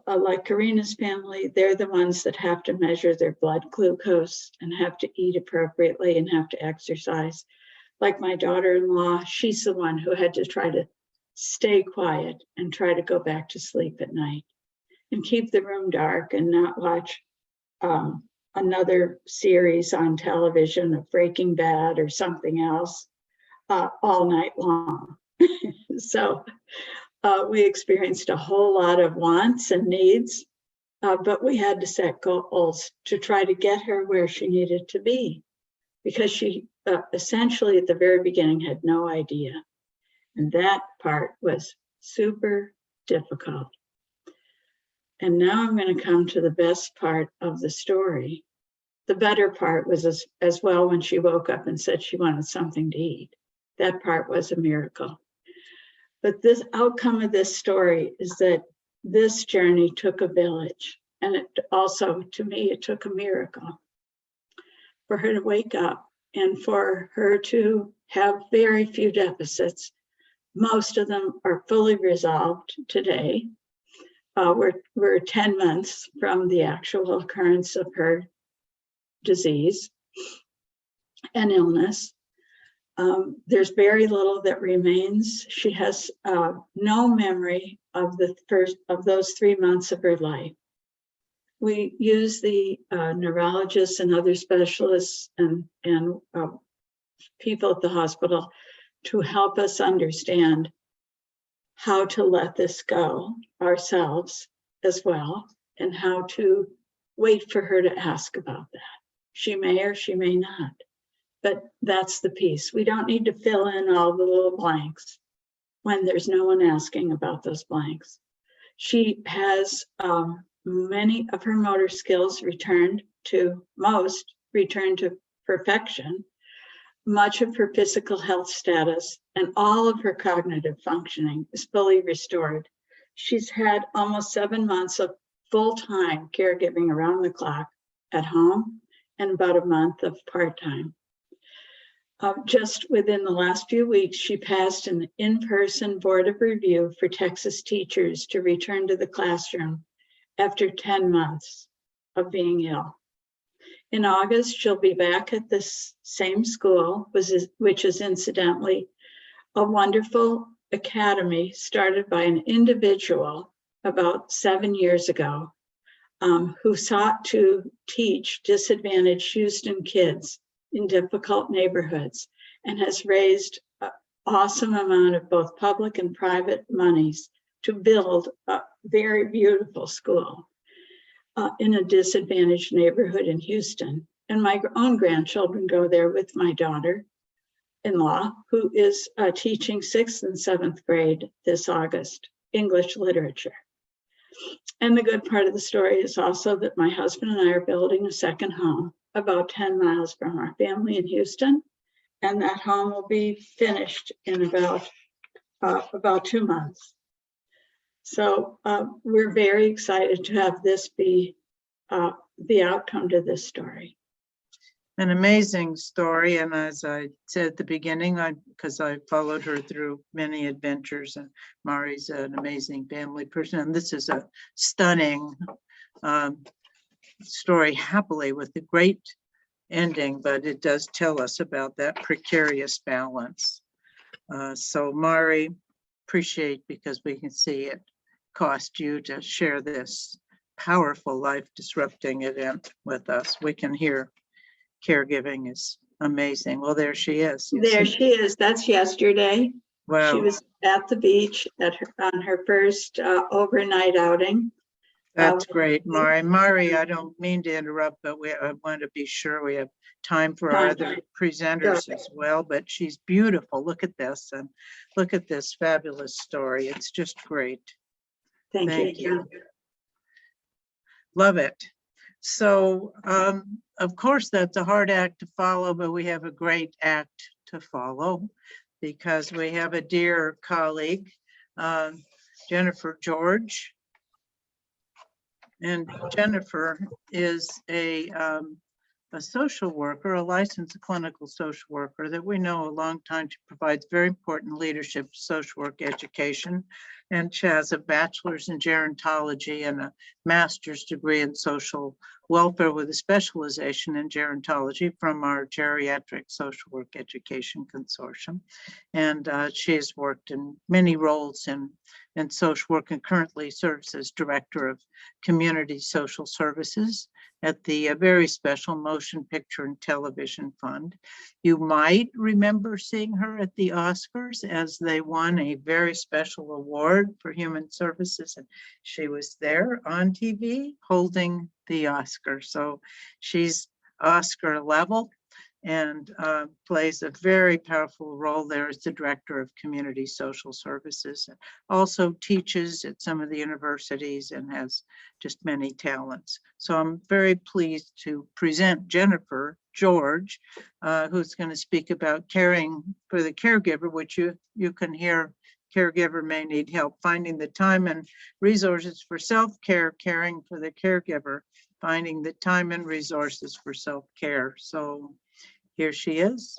Like Karina's family, they're the ones that have to measure their blood glucose and have to eat appropriately and have to exercise. Like my daughter-in-law, she's the one who had to try to stay quiet and try to go back to sleep at night and keep the room dark and not watch another series on television of Breaking Bad or something else all night long. So we experienced a whole lot of wants and needs, but we had to set goals to try to get her where she needed to be, because she essentially at the very beginning had no idea. And that part was super difficult. And now I'm going to come to the best part of the story. The better part was as well when she woke up and said she wanted something to eat. That part was a miracle. But this outcome of this story is that this journey took a village. And it also, to me, it took a miracle for her to wake up and for her to have very few deficits. Most of them are fully resolved today. We're 10 months from the actual occurrence of her disease and illness. There's very little that remains. She has no memory of those 3 months of her life. We use the neurologists and other specialists and people at the hospital to help us understand how to let this go ourselves as well, and how to wait for her to ask about that. She may or she may not, but that's the piece. We don't need to fill in all the little blanks when there's no one asking about those blanks. She has many of her motor skills returned to perfection. Much of her physical health status and all of her cognitive functioning is fully restored. She's had almost 7 months of full-time caregiving around the clock at home and about a month of part-time. Just within the last few weeks, she passed an in-person board of review for Texas teachers to return to the classroom after 10 months of being ill. In August, she'll be back at this same school, which is incidentally a wonderful academy started by an individual about 7 years ago who sought to teach disadvantaged Houston kids in difficult neighborhoods and has raised an awesome amount of both public and private monies to build a very beautiful school in a disadvantaged neighborhood in Houston. And my own grandchildren go there with my daughter-in-law, who is teaching 6th and 7th grade this August, English literature. And the good part of the story is also that my husband and I are building a second home about 10 miles from our family in Houston. and that home will be finished in about 2 months. So we're very excited to have this be the outcome to this story. An amazing story. And as I said at the beginning, because I followed her through many adventures, and Mari's an amazing family person. And this is a stunning story, happily, with a great ending, but it does tell us about that precarious balance. So Mari, appreciate, because we can see it cost you to share this powerful life disrupting event with us. We can hear caregiving is amazing. Well, there she is. There she is. That's yesterday. Wow. She was at the beach on her first overnight outing. That's great, Mari. Mari, I don't mean to interrupt, but I want to be sure we have time for our other presenters as well. But she's beautiful. Look at this, and look at this fabulous story. It's just great. Thank you. Love it. So, of course, that's a hard act to follow, but we have a great act to follow, because we have a dear colleague, Jennifer George. And Jennifer is a social worker, a licensed clinical social worker that we know a long time. She provides very important leadership social work education, and she has a bachelor's in gerontology and a master's degree in social welfare with a specialization in gerontology from our Geriatric Social Work Education Consortium. And she has worked in many roles in social work, and currently serves as Director of Community Social Services at the very special Motion Picture and Television Fund. You might remember seeing her at the Oscars as they won a very special award for human services, and she was there on TV holding the Oscar. So she's Oscar level, and plays a very powerful role there as the Director of Community Social Services, and also teaches at some of the universities and has just many talents. So I'm very pleased to present Jennifer George, who's going to speak about caring for the caregiver, which you can hear. Caregiver may need help finding the time and resources for self-care, caring for the caregiver, finding the time and resources for self-care. So here she is,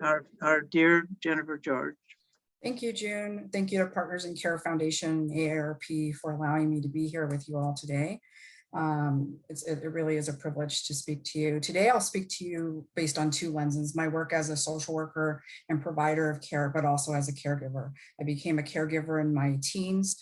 our dear Jennifer George. Thank you, June. Thank you to Partners in Care Foundation, AARP, for allowing me to be here with you all today. It really is a privilege to speak to you. Today, I'll speak to you based on two lenses: my work as a social worker and provider of care, but also as a caregiver. I became a caregiver in my teens,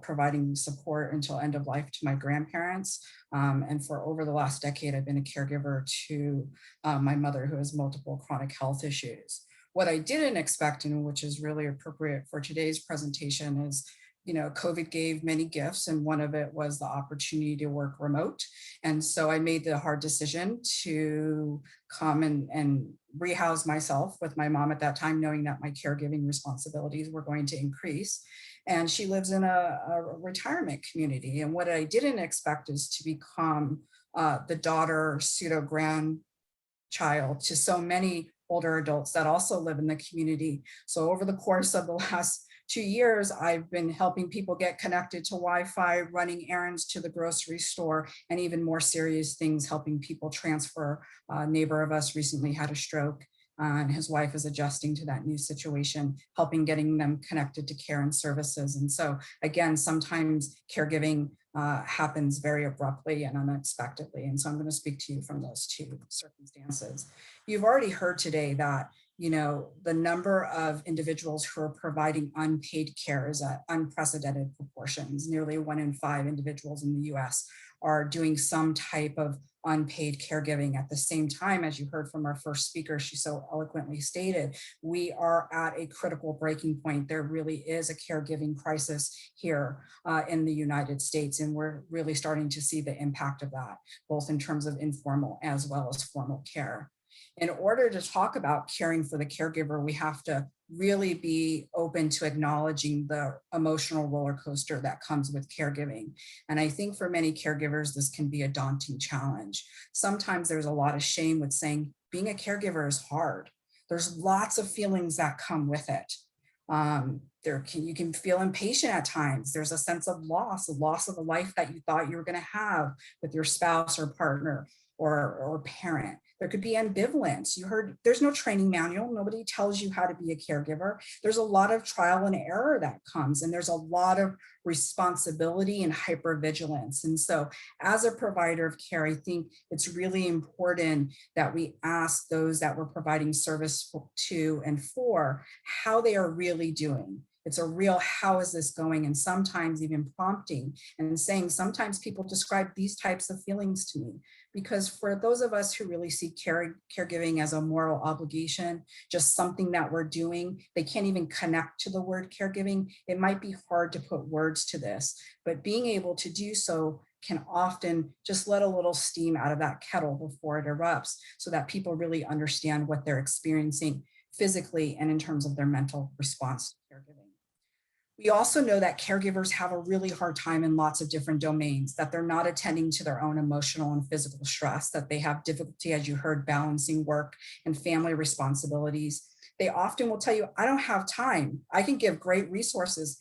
providing support until end of life to my grandparents. And for over the last decade, I've been a caregiver to my mother, who has multiple chronic health issues. What I didn't expect, and which is really appropriate for today's presentation, is COVID gave many gifts, and one of it was the opportunity to work remote. And so I made the hard decision to come and rehouse myself with my mom at that time, knowing that my caregiving responsibilities were going to increase. And she lives in a retirement community. And what I didn't expect is to become the daughter, pseudo grandchild to so many older adults that also live in the community. So over the course of the last 2 years, I've been helping people get connected to Wi-Fi, running errands to the grocery store, and even more serious things, helping people transfer. A neighbor of us recently had a stroke, and his wife is adjusting to that new situation, helping getting them connected to care and services. And so again, sometimes caregiving happens very abruptly and unexpectedly. And so I'm going to speak to you from those two circumstances. You've already heard today that the number of individuals who are providing unpaid care is at unprecedented proportions. Nearly 1 in 5 individuals in the US are doing some type of unpaid caregiving. At the same time, as you heard from our first speaker, she so eloquently stated, we are at a critical breaking point. There really is a caregiving crisis here in the United States, and we're really starting to see the impact of that, both in terms of informal as well as formal care. In order to talk about caring for the caregiver, we have to really be open to acknowledging the emotional roller coaster that comes with caregiving. And I think for many caregivers, this can be a daunting challenge. Sometimes there's a lot of shame with saying being a caregiver is hard. There's lots of feelings that come with it. You can feel impatient at times. There's a sense of loss of a life that you thought you were going to have with your spouse or partner or parent. There could be ambivalence. You heard there's no training manual. Nobody tells you how to be a caregiver. There's a lot of trial and error that comes, and there's a lot of responsibility and hypervigilance. And so as a provider of care, I think it's really important that we ask those that we're providing service to and for how they are really doing. It's a real, how is this going? And sometimes even prompting and saying, sometimes people describe these types of feelings to me. Because for those of us who really see caregiving as a moral obligation, just something that we're doing, they can't even connect to the word caregiving. It might be hard to put words to this, but being able to do so can often just let a little steam out of that kettle before it erupts, so that people really understand what they're experiencing physically and in terms of their mental response to caregiving. We also know that caregivers have a really hard time in lots of different domains, that they're not attending to their own emotional and physical stress, that they have difficulty, as you heard, balancing work and family responsibilities. They often will tell you, I don't have time. I can give great resources,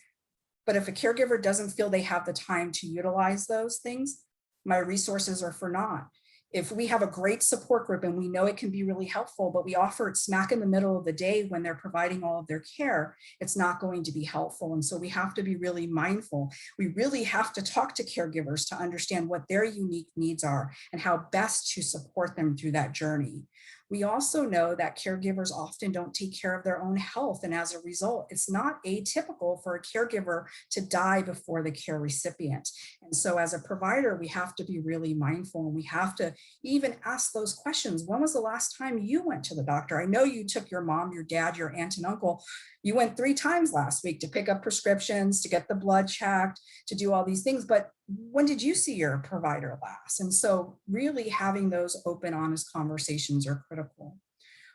but if a caregiver doesn't feel they have the time to utilize those things, my resources are for naught. If we have a great support group and we know it can be really helpful, but we offer it smack in the middle of the day when they're providing all of their care, it's not going to be helpful. And so we have to be really mindful. We really have to talk to caregivers to understand what their unique needs are and how best to support them through that journey. We also know that caregivers often don't take care of their own health. And as a result, it's not atypical for a caregiver to die before the care recipient. And so as a provider, we have to be really mindful, and we have to even ask those questions. When was the last time you went to the doctor? I know you took your mom, your dad, your aunt and uncle. You went 3 times last week to pick up prescriptions, to get the blood checked, to do all these things. But when did you see your provider last? And so really having those open, honest conversations are critical.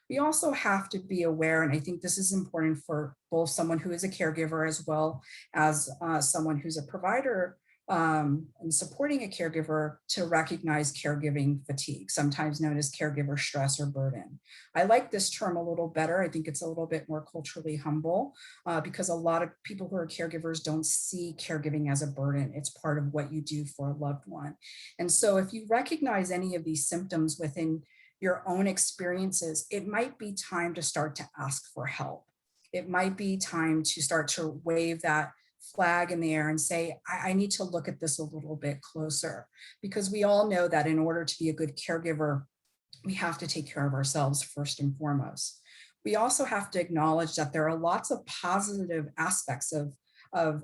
We also have to be aware, and I think this is important for both someone who is a caregiver as well as someone who's a provider and supporting a caregiver, to recognize caregiving fatigue, sometimes known as caregiver stress or burden. I like this term a little better. I think it's a little bit more culturally humble because a lot of people who are caregivers don't see caregiving as a burden. It's part of what you do for a loved one. And so if you recognize any of these symptoms within your own experiences, it might be time to start to ask for help. It might be time to start to wave that flag in the air and say, I need to look at this a little bit closer, because we all know that in order to be a good caregiver, we have to take care of ourselves first and foremost. We also have to acknowledge that there are lots of positive aspects of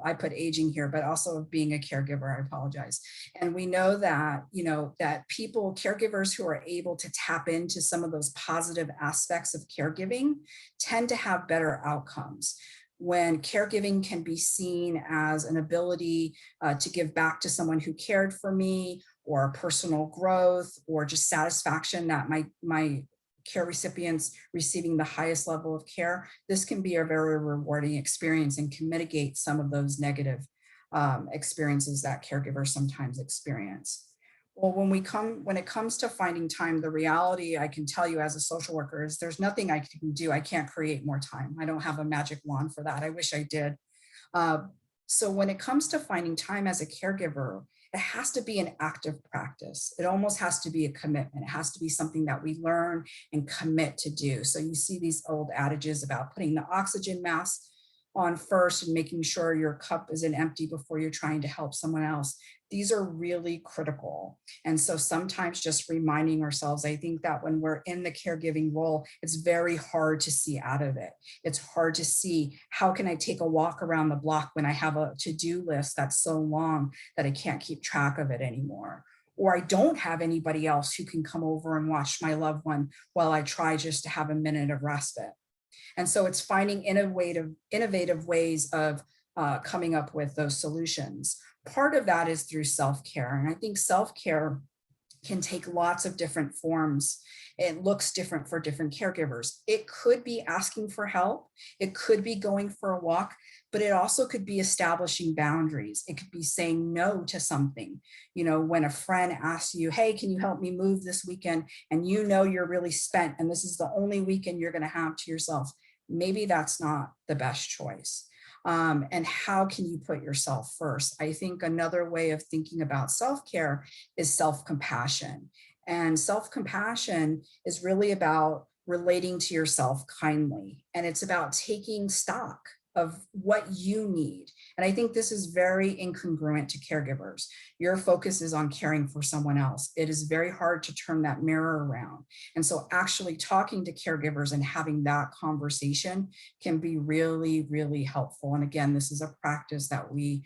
I put aging here, but also of being a caregiver, I apologize. And we know that, that people, caregivers who are able to tap into some of those positive aspects of caregiving tend to have better outcomes. When caregiving can be seen as an ability to give back to someone who cared for me, or personal growth, or just satisfaction that my care recipients receiving the highest level of care, this can be a very rewarding experience and can mitigate some of those negative experiences that caregivers sometimes experience. Well, when it comes to finding time, the reality I can tell you as a social worker is there's nothing I can do. I can't create more time. I don't have a magic wand for that. I wish I did. So when it comes to finding time as a caregiver, it has to be an active practice. It almost has to be a commitment. It has to be something that we learn and commit to do. So you see these old adages about putting the oxygen mask on first and making sure your cup isn't empty before you're trying to help someone else. These are really critical. And so sometimes just reminding ourselves, I think that when we're in the caregiving role, it's very hard to see out of it. It's hard to see, how can I take a walk around the block when I have a to-do list that's so long that I can't keep track of it anymore? Or I don't have anybody else who can come over and watch my loved one while I try just to have a minute of respite. And so it's finding innovative ways of coming up with those solutions. Part of that is through self-care. And I think self-care can take lots of different forms. It looks different for different caregivers. It could be asking for help. It could be going for a walk, but it also could be establishing boundaries. It could be saying no to something. You know, when a friend asks you, hey, can you help me move this weekend? And you know you're really spent and this is the only weekend you're going to have to yourself. Maybe that's not the best choice. And how can you put yourself first? I think another way of thinking about self-care is self-compassion. And self-compassion is really about relating to yourself kindly. And it's about taking stock of what you need. And I think this is very incongruent to caregivers. Your focus is on caring for someone else. It is very hard to turn that mirror around. And so actually talking to caregivers and having that conversation can be really, really helpful. And again, this is a practice that we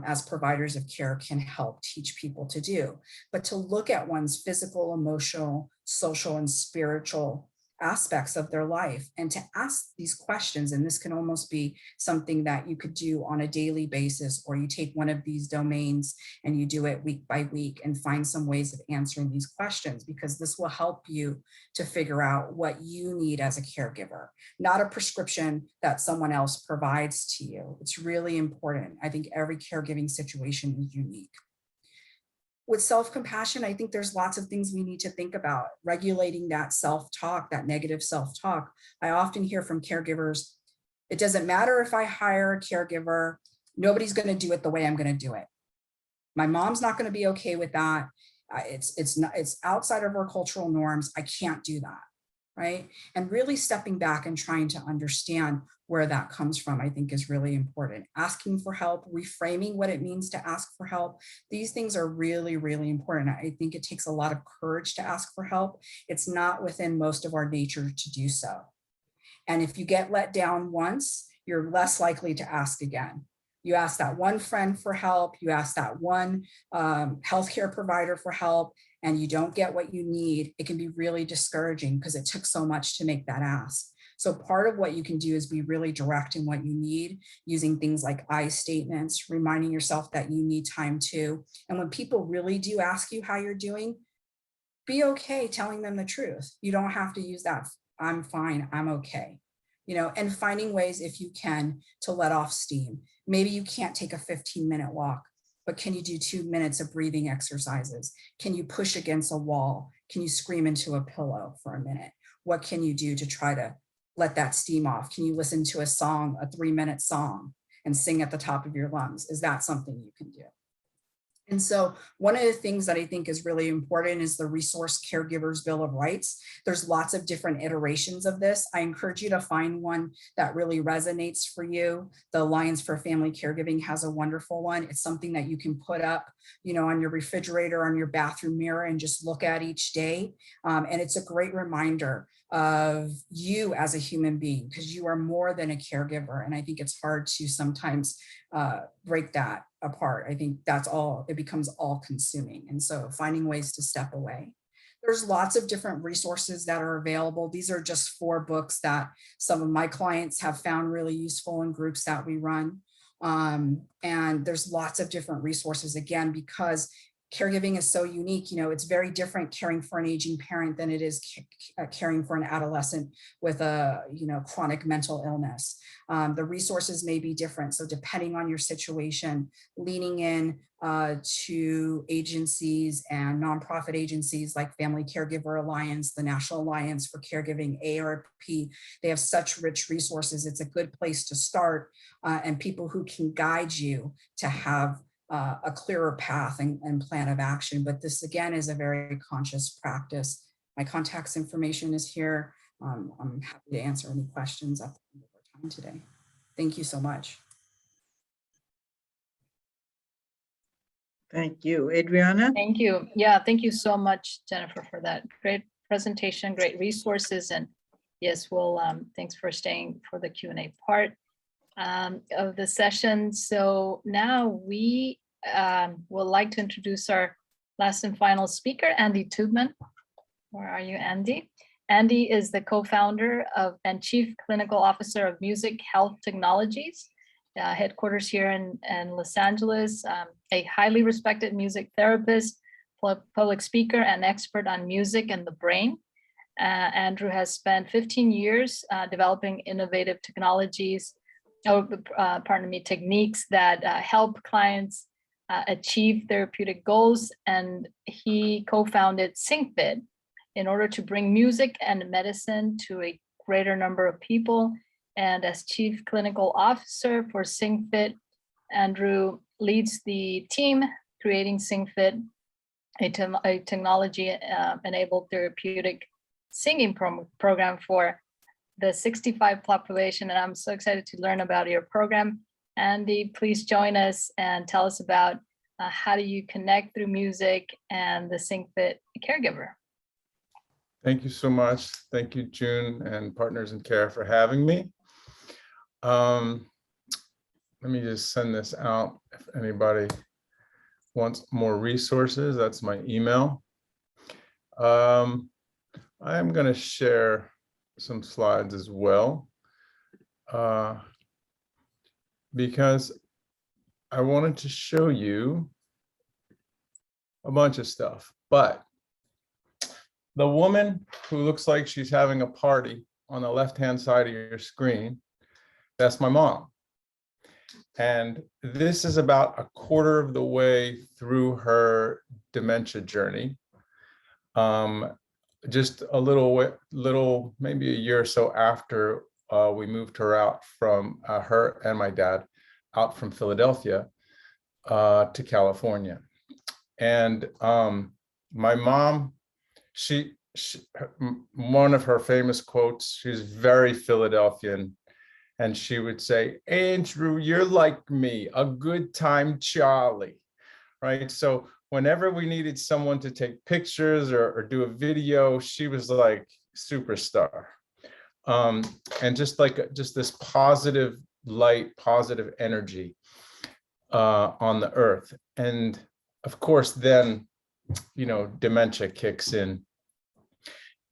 as providers of care can help teach people to do, but to look at one's physical, emotional, social, and spiritual aspects of their life and to ask these questions. And this can almost be something that you could do on a daily basis, or you take one of these domains and you do it week by week and find some ways of answering these questions, because this will help you to figure out what you need as a caregiver, not a prescription that someone else provides to you. It's really important. I think every caregiving situation is unique. With self-compassion, I think there's lots of things we need to think about. Regulating that self-talk, that negative self-talk. I often hear from caregivers, it doesn't matter if I hire a caregiver, nobody's going to do it the way I'm going to do it. My mom's not going to be okay with that. It's outside of our cultural norms. I can't do that, right? And really stepping back and trying to understand where that comes from, I think is really important. Asking for help, reframing what it means to ask for help. These things are really, really important. I think it takes a lot of courage to ask for help. It's not within most of our nature to do so. And if you get let down once, you're less likely to ask again. You ask that one friend for help, you ask that one healthcare provider for help, and you don't get what you need, it can be really discouraging because it took so much to make that ask. So part of what you can do is be really direct in what you need, using things like I statements, reminding yourself that you need time too. And when people really do ask you how you're doing, be okay telling them the truth. You don't have to use that, I'm fine, I'm okay. You know, and finding ways, if you can, to let off steam. Maybe you can't take a 15-minute walk, but can you do 2 minutes of breathing exercises? Can you push against a wall? Can you scream into a pillow for a minute? What can you do to try to let that steam off? Can you listen to a song, a 3-minute song, and sing at the top of your lungs? Is that something you can do? And so one of the things that I think is really important is the Resource Caregivers Bill of Rights. There's lots of different iterations of this. I encourage you to find one that really resonates for you. The Alliance for Family Caregiving has a wonderful one. It's something that you can put up, you know, on your refrigerator, on your bathroom mirror, and just look at each day. And it's a great reminder of you as a human being, because you are more than a caregiver. And I think it's hard to sometimes break that apart. I think that's all, it becomes all consuming. And so finding ways to step away. There's lots of different resources that are available. These are just 4 books that some of my clients have found really useful in groups that we run. And there's lots of different resources, again, because caregiving is so unique. You know, it's very different caring for an aging parent than it is caring for an adolescent with a, you know, chronic mental illness. The resources may be different. So depending on your situation, leaning in to agencies and nonprofit agencies like Family Caregiver Alliance, the National Alliance for Caregiving, AArete, they have such rich resources. It's a good place to start, and people who can guide you to have a clearer path and plan of action. But this, again, is a very conscious practice. My contacts information is here. I'm happy to answer any questions at the end of our time today. Thank you so much. Thank you. Adriana? Thank you. Yeah, thank you so much, Jennifer, for that great presentation, great resources. And yes, we'll, thanks for staying for the Q&A part of the session. So now we would like to introduce our last and final speaker, Andy Tubman. Where are you, Andy? Andy is the co-founder of and chief clinical officer of Music Health Technologies, headquarters here in Los Angeles, a highly respected music therapist public speaker and expert on music and the brain. Andrew has spent 15 years developing innovative technologies, techniques that help clients achieve therapeutic goals. And he co-founded SyncFit in order to bring music and medicine to a greater number of people. And as Chief Clinical Officer for SyncFit, Andrew leads the team creating SyncFit, a technology-enabled therapeutic singing program for the 65 population. And I'm so excited to learn about your program. Andy, please join us and tell us about how do you connect through music and the SyncFit Caregiver. Thank you so much. Thank you, June and Partners in Care for having me. Let me just send this out if anybody wants more resources. That's my email. I'm going to share some slides as well because I wanted to show you a bunch of stuff, but the woman who looks like she's having a party on the left-hand side of your screen, that's my mom. And this is about a quarter of the way through her dementia journey. Just a little, maybe a year or so after we moved her out from her and my dad out from Philadelphia to California. And my mom, she one of her famous quotes, she's very Philadelphian, and she would say, "Andrew, you're like me, a good time Charlie," right? So whenever we needed someone to take pictures or do a video, she was like superstar. And just this positive light, positive energy on the earth. And of course, then, dementia kicks in.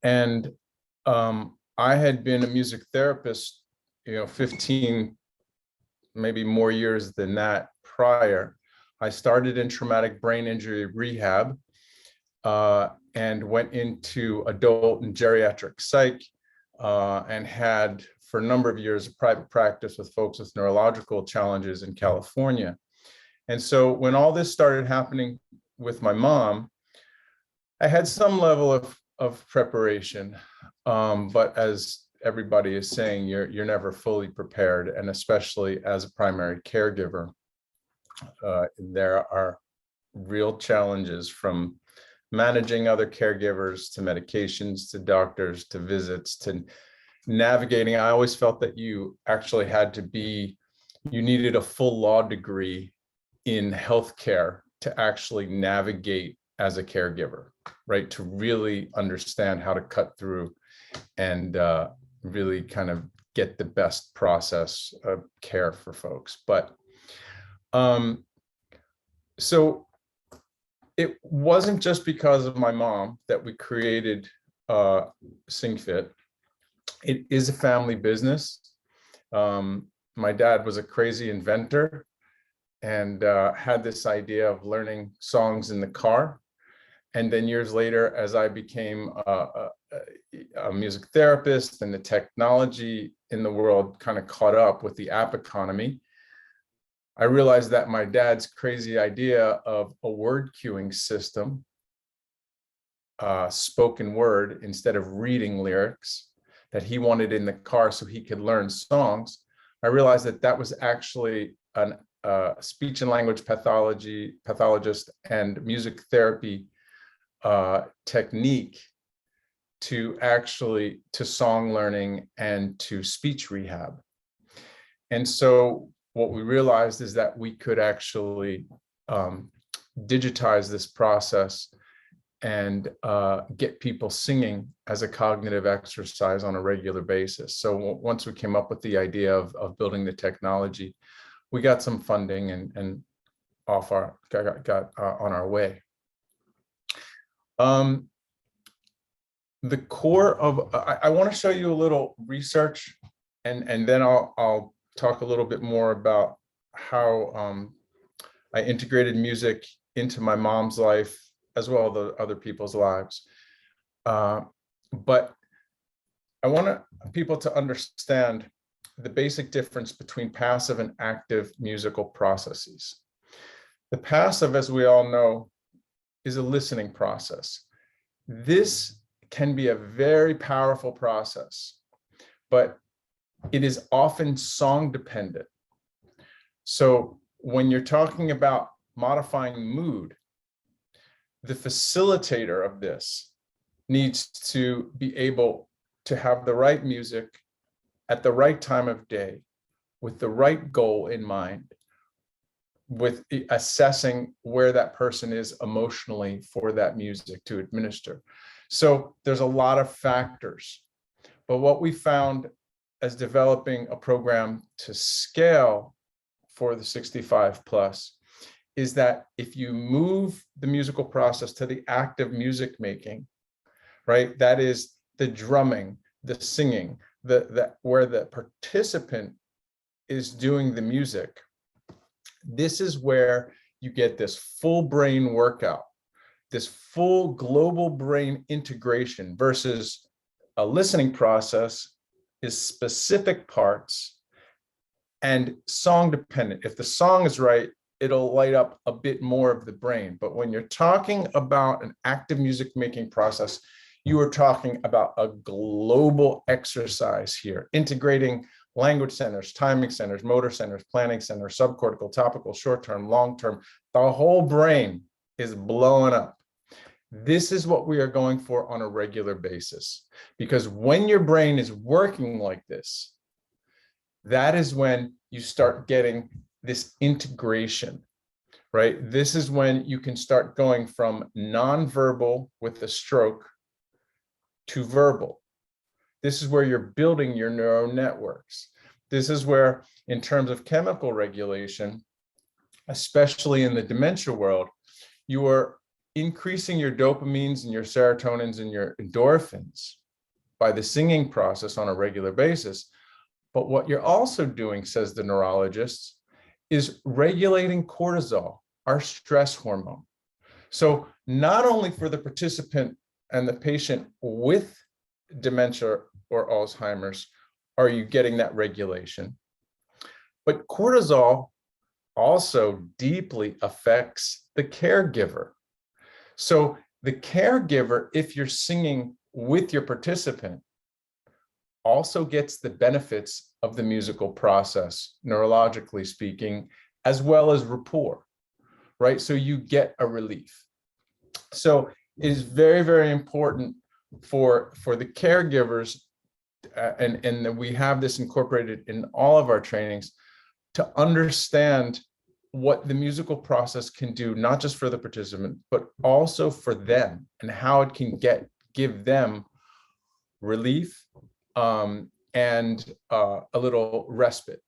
And I had been a music therapist, 15, maybe more years than that prior. I started in traumatic brain injury rehab and went into adult and geriatric psych and had for a number of years a private practice with folks with neurological challenges in California. And so when all this started happening with my mom, I had some level of preparation, but as everybody is saying, you're never fully prepared, and especially as a primary caregiver. There are real challenges from managing other caregivers to medications to doctors to visits to navigating. I always felt that you actually you needed a full law degree in healthcare to actually navigate as a caregiver, right? To really understand how to cut through and really kind of get the best process of care for folks. But so it wasn't just because of my mom that we created SyncFit. It is a family business. My dad was a crazy inventor and had this idea of learning songs in the car. And then years later, as I became a music therapist and the technology in the world kind of caught up with the app economy, I realized that my dad's crazy idea of a word queuing system, spoken word instead of reading lyrics, that he wanted in the car so he could learn songs. I realized that that was actually a speech and language pathologist and music therapy technique to song learning and to speech rehab. And so what we realized is that we could actually digitize this process and get people singing as a cognitive exercise on a regular basis. So once we came up with the idea of building the technology, we got some funding and got on our way. The core of, I want to show you a little research, and then I'll talk a little bit more about how I integrated music into my mom's life as well as the other people's lives. But I want people to understand the basic difference between passive and active musical processes. The passive, as we all know, is a listening process. This can be a very powerful process, but it is often song dependent. So when you're talking about modifying mood, the facilitator of this needs to be able to have the right music at the right time of day, with the right goal in mind, with assessing where that person is emotionally for that music to administer. So there's a lot of factors, but what we found as developing a program to scale for the 65 plus is that if you move the musical process to the active music making, right, that is the drumming, the singing, where the participant is doing the music, this is where you get this full brain workout, this full global brain integration, versus a listening process is specific parts and song dependent. If the song is right, it'll light up a bit more of the brain. But when you're talking about an active music making process, you are talking about a global exercise here, integrating language centers, timing centers, motor centers, planning centers, subcortical, topical, short-term, long-term. The whole brain is blowing up. This is what we are going for on a regular basis, because when your brain is working like this, that is when you start getting this integration, right? This is when you can start going from nonverbal with a stroke to verbal. This is where you're building your neural networks. This is where, in terms of chemical regulation, especially in the dementia world, you are increasing your dopamines and your serotonins and your endorphins by the singing process on a regular basis. But what you're also doing, says the neurologists, is regulating cortisol, our stress hormone. So not only for the participant and the patient with dementia or Alzheimer's are you getting that regulation, but cortisol also deeply affects the caregiver. So the caregiver, if you're singing with your participant, also gets the benefits of the musical process, neurologically speaking, as well as rapport, right? So you get a relief. So it is very, very important for the caregivers, and we have this incorporated in all of our trainings, to understand what the musical process can do, not just for the participant, but also for them, and how it can give them relief and a little respite.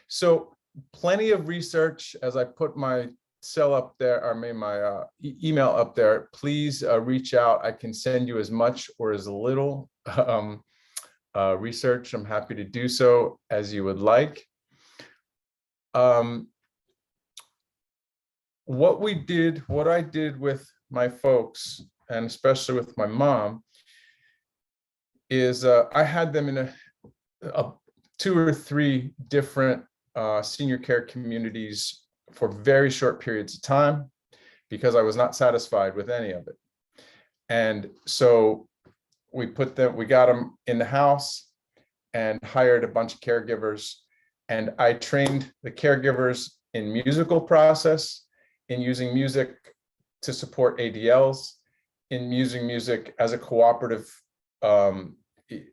So plenty of research. As I put my cell up there, or my email up there, please reach out. I can send you as much or as little research. I'm happy to do so as you would like. What I did with my folks, and especially with my mom, is I had them in a 2 or 3 different senior care communities for very short periods of time, because I was not satisfied with any of it. And so we got them in the house and hired a bunch of caregivers. And I trained the caregivers in musical process, in using music to support ADLs, in using music as a cooperative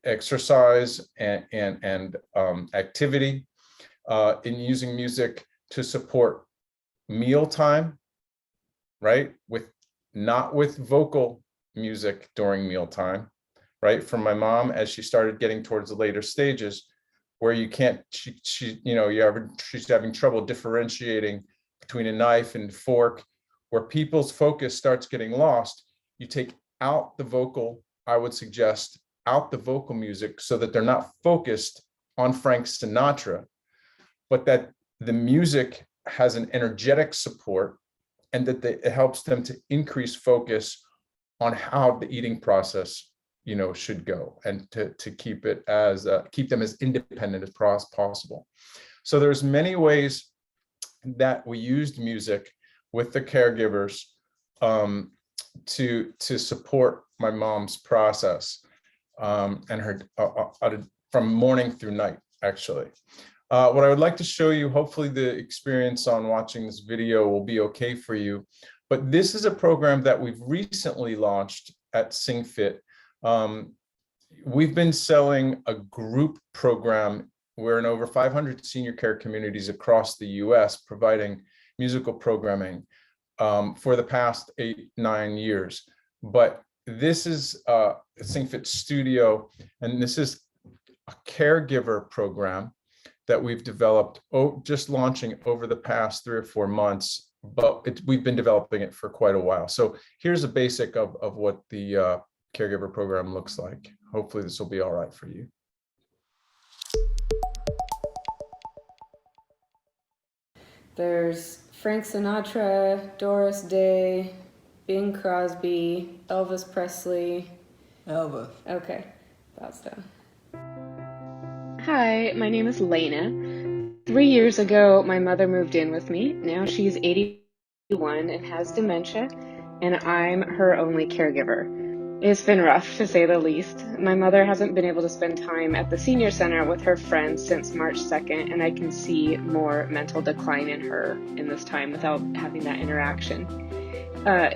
exercise and activity, in using music to support mealtime, right? Not with vocal music during mealtime, right? From my mom, as she started getting towards the later stages, where you can't, she's having trouble differentiating between a knife and fork, where people's focus starts getting lost. You take out the vocal, I would suggest, out the vocal music, so that they're not focused on Frank Sinatra, but that the music has an energetic support and that it helps them to increase focus on how the eating process, should go, and to keep them as independent as possible. So there's many ways that we used music with the caregivers to support my mom's process and her from morning through night, actually. What I would like to show you, hopefully the experience on watching this video will be okay for you, but this is a program that we've recently launched at SingFit. We've been selling a group program. We're in over 500 senior care communities across the US, providing musical programming for the past 8-9 years. But this is a SingFit studio, and this is a caregiver program that we've developed, just launching over the past 3 or 4 months, but we've been developing it for quite a while. So here's a basic of what the caregiver program looks like. Hopefully this will be all right for you. There's Frank Sinatra, Doris Day, Bing Crosby, Elvis Presley. Elvis. Okay, thought so. Hi, my name is Lena. 3 years ago, my mother moved in with me. Now she's 81 and has dementia, and I'm her only caregiver. It's been rough, to say the least. My mother hasn't been able to spend time at the senior center with her friends since March 2nd, and I can see more mental decline in her in this time without having that interaction.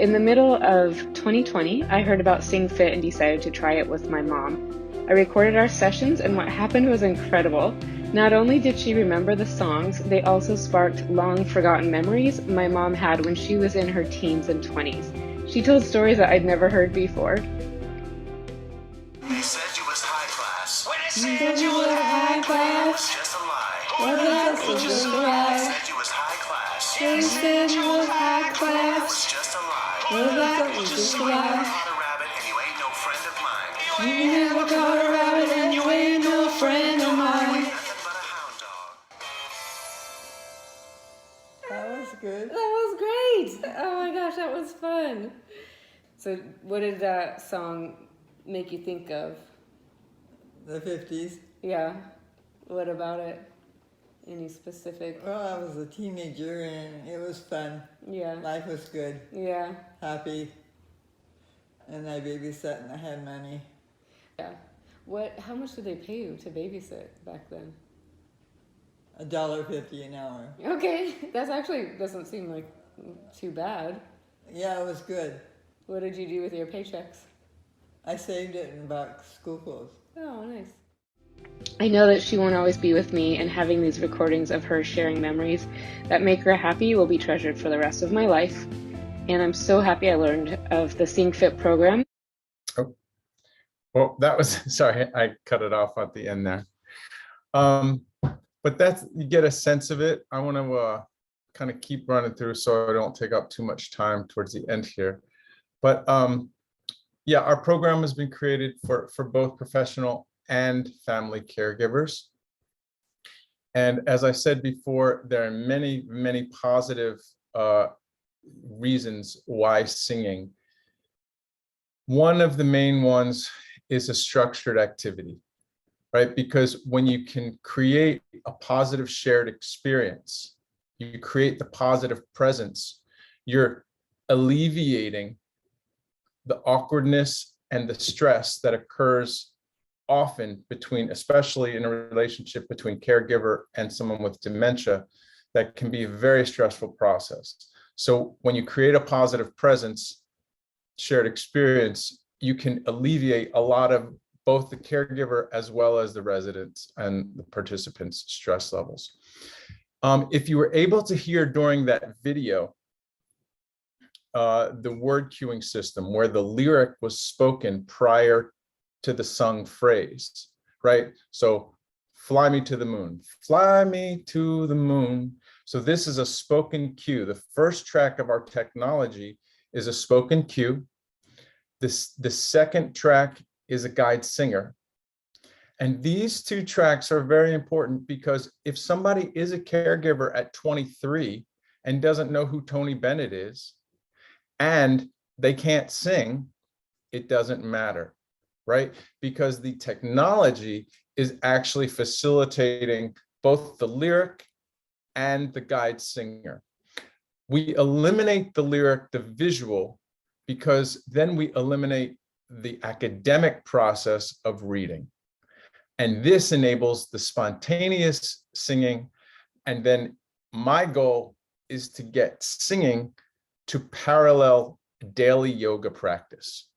In the middle of 2020, I heard about SingFit and decided to try it with my mom. I recorded our sessions, and what happened was incredible. Not only did she remember the songs, they also sparked long forgotten memories my mom had when she was in her teens and 20s. She told stories that I'd never heard before. They said you was high class. When they said you were high class, it was just a lie. What else was just a lie? They said you was high class. They said you was high It was class. just a lie. What else was just a lie? Caught a rabbit and you ain't no friend of mine. You never caught a rabbit and you ain't no friend of mine. Nothing but a hound dog. That was good. That was great. Oh my gosh, that was fun. So what did that song make you think of? The 50s. Yeah. What about it? Any specific? Well, I was a teenager and it was fun. Yeah. Life was good, Yeah. happy. And I babysat and I had money. Yeah. How much did they pay you to babysit back then? $1.50 an hour. Okay. That's actually doesn't seem like too bad. Yeah, it was good. What did you do with your paychecks? I saved it and bought school clothes. Oh, nice. I know that she won't always be with me, and having these recordings of her sharing memories that make her happy will be treasured for the rest of my life. And I'm so happy I learned of the SingFit program. Oh, well, that was, sorry, I cut it off at the end there. But you get a sense of it. I want to kind of keep running through so I don't take up too much time towards the end here. But yeah, our program has been created for both professional and family caregivers. And as I said before, there are many, many positive reasons why singing. One of the main ones is a structured activity, right? Because when you can create a positive shared experience, you create the positive presence, you're alleviating the awkwardness and the stress that occurs often especially in a relationship between caregiver and someone with dementia, that can be a very stressful process. So when you create a positive presence, shared experience, you can alleviate a lot of both the caregiver as well as the residents and the participants' stress levels. If you were able to hear during that video, the word cueing system where the lyric was spoken prior to the sung phrase, right? So fly me to the moon, fly me to the moon. So this is a spoken cue. The first track of our technology is a spoken cue. The second track is a guide singer. And these two tracks are very important because if somebody is a caregiver at 23, and doesn't know who Tony Bennett is, and they can't sing, it doesn't matter, right? Because the technology is actually facilitating both the lyric and the guide singer. We eliminate the lyric, the visual, because then we eliminate the academic process of reading. And this enables the spontaneous singing. And then my goal is to get singing to parallel daily yoga practice,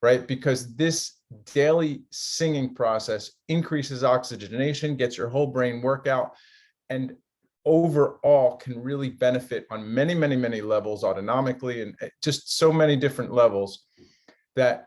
right? Because this daily singing process increases oxygenation, gets your whole brain workout, and overall can really benefit on many, many, many levels autonomically, and just so many different levels that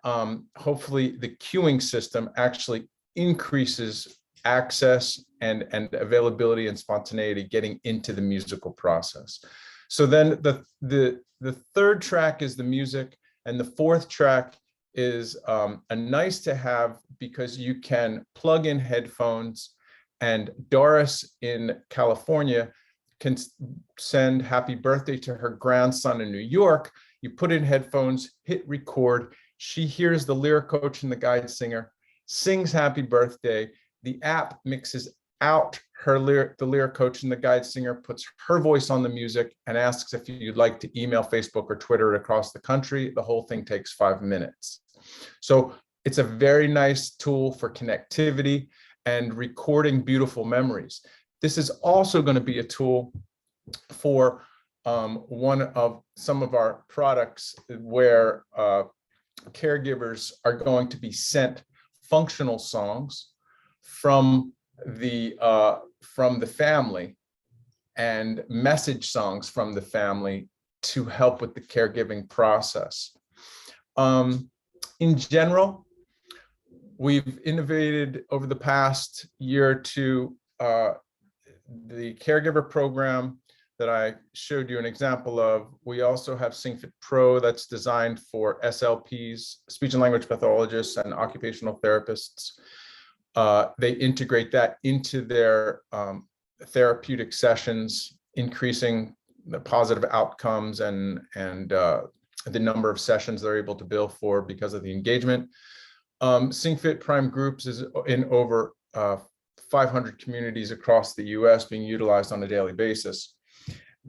hopefully the cueing system actually increases access and availability and spontaneity getting into the musical process. So then the third track is the music, and the fourth track is a nice to have because you can plug in headphones, and Doris in California can send happy birthday to her grandson in New York. You put in headphones, hit record. She hears the lyric coach and the guide singer, sings happy birthday. The app mixes out the lyric coach and the guide singer, puts her voice on the music, and asks if you'd like to email, Facebook, or Twitter it across the country. The whole thing takes 5 minutes. So it's a very nice tool for connectivity and recording beautiful memories. This is also going to be a tool for one of some of our products where caregivers are going to be sent functional songs from the family and message songs from the family to help with the caregiving process. In general, we've innovated over the past year or two. The caregiver program that I showed you an example of, we also have SingFit Pro that's designed for SLPs, speech and language pathologists, and occupational therapists. They integrate that into their therapeutic sessions, increasing the positive outcomes and the number of sessions they're able to bill for because of the engagement. SingFit Prime Groups is in over 500 communities across the US being utilized on a daily basis.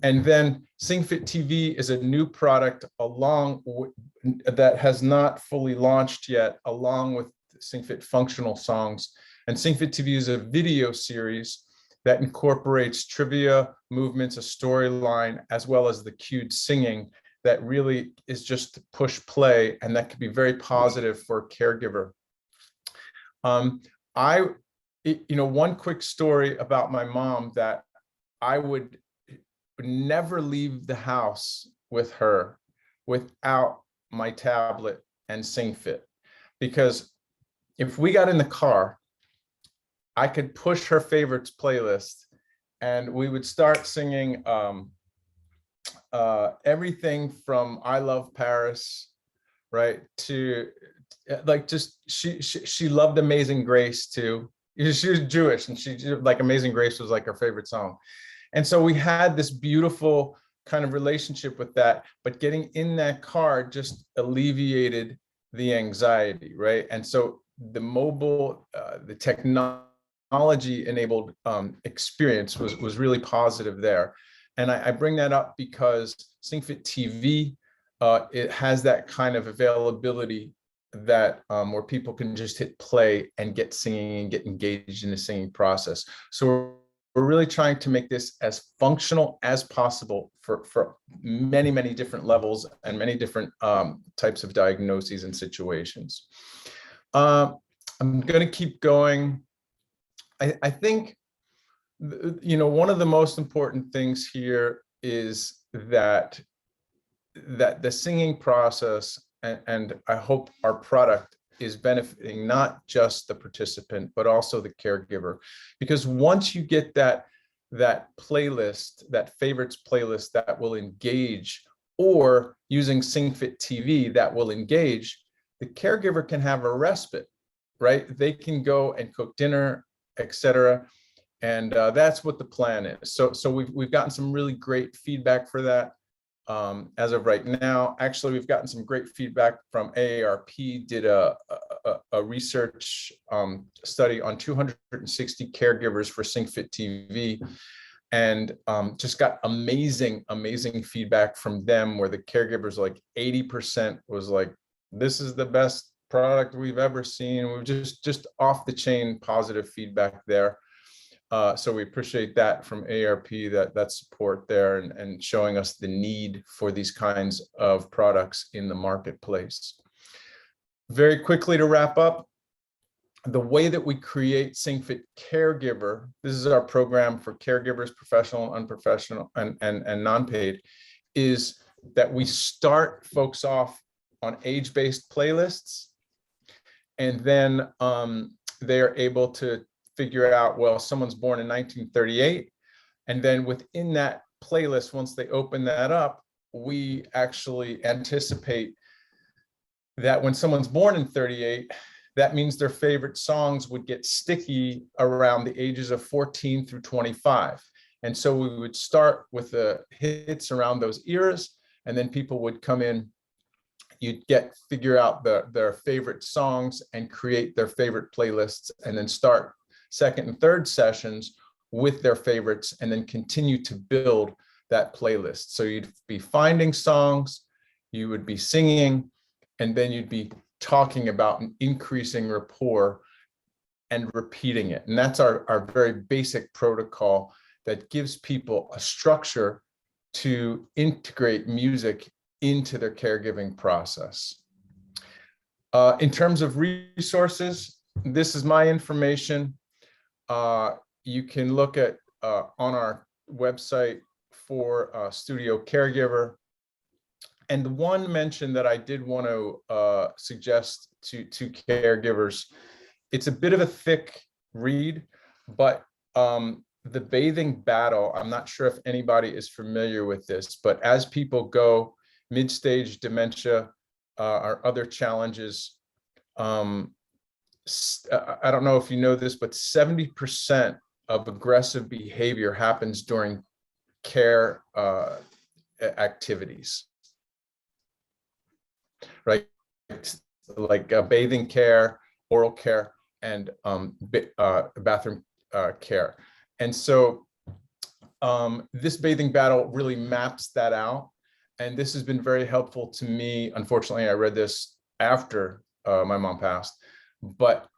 And then SingFit TV is a new product that has not fully launched yet, along with SingFit Functional Songs. And SingFit TV is a video series that incorporates trivia, movements, a storyline, as well as the cued singing that really is just push play, and that could be very positive for a caregiver. One quick story about my mom, that I would never leave the house with her without my tablet and SingFit, because if we got in the car, I could push her favorites playlist and we would start singing everything from I Love Paris, right, to like just she loved Amazing Grace too. She was Jewish, and she like Amazing Grace was like her favorite song. And so we had this beautiful kind of relationship with that, but getting in that car just alleviated the anxiety, right? And so the mobile, the technology enabled experience was really positive there. And I bring that up because SingFit TV, it has that kind of availability that where people can just hit play and get singing and get engaged in the singing process. So we're really trying to make this as functional as possible for many, many different levels and many different types of diagnoses and situations. I'm going to keep going. I think, one of the most important things here is that the singing process, and I hope our product is benefiting not just the participant, but also the caregiver. Because once you get that playlist, that favorites playlist that will engage, or using SingFit TV that will engage, the caregiver can have a respite, right? They can go and cook dinner, etc. And that's what the plan is. So we've gotten some really great feedback for that. As of right now, actually, we've gotten some great feedback from AARP, did a research study on 260 caregivers for SyncFit TV, and just got amazing feedback from them, where the caregivers, like 80% was like, this is the best product we've ever seen. We're just off the chain positive feedback there. So we appreciate that from AARP, that support there, and showing us the need for these kinds of products in the marketplace. Very quickly to wrap up, the way that we create SyncFit Caregiver, this is our program for caregivers, professional, unprofessional, and non-paid, is that we start folks off on age-based playlists, and then they're able to figure out, well, someone's born in 1938. And then within that playlist, once they open that up, we actually anticipate that when someone's born in 38, that means their favorite songs would get sticky around the ages of 14 through 25. And so we would start with the hits around those eras, and then people would come in, you'd figure out their favorite songs and create their favorite playlists, and then start second and third sessions with their favorites, and then continue to build that playlist. So you'd be finding songs, you would be singing, and then you'd be talking about an increasing rapport and repeating it. And that's our very basic protocol that gives people a structure to integrate music into their caregiving process. In terms of resources, this is my information. You can look at on our website for Studio Caregiver. And the one mention that I did want to suggest to caregivers, it's a bit of a thick read, but the bathing battle, I'm not sure if anybody is familiar with this, but as people go mid-stage dementia or other challenges, I don't know if you know this, but 70% of aggressive behavior happens during care activities, right? Like bathing care, oral care, and bathroom care. And so this bathing battle really maps that out. And this has been very helpful to me. Unfortunately, I read this after my mom passed. But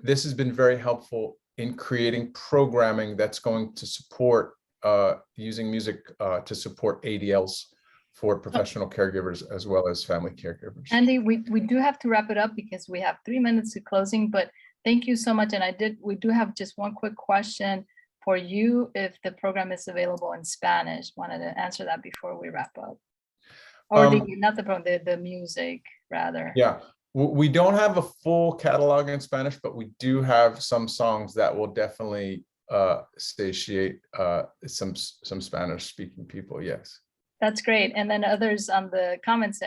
this has been very helpful in creating programming that's going to support using music to support ADLs for professional caregivers as well as family caregivers. Andy, we do have to wrap it up because we have 3 minutes to closing, but thank you so much. And we do have just one quick question for you, if the program is available in Spanish. Wanted to answer that before we wrap up. Or not the program, the music rather. Yeah. We don't have a full catalog in Spanish, but we do have some songs that will definitely satiate some Spanish speaking people. Yes. That's great. And then others on the comments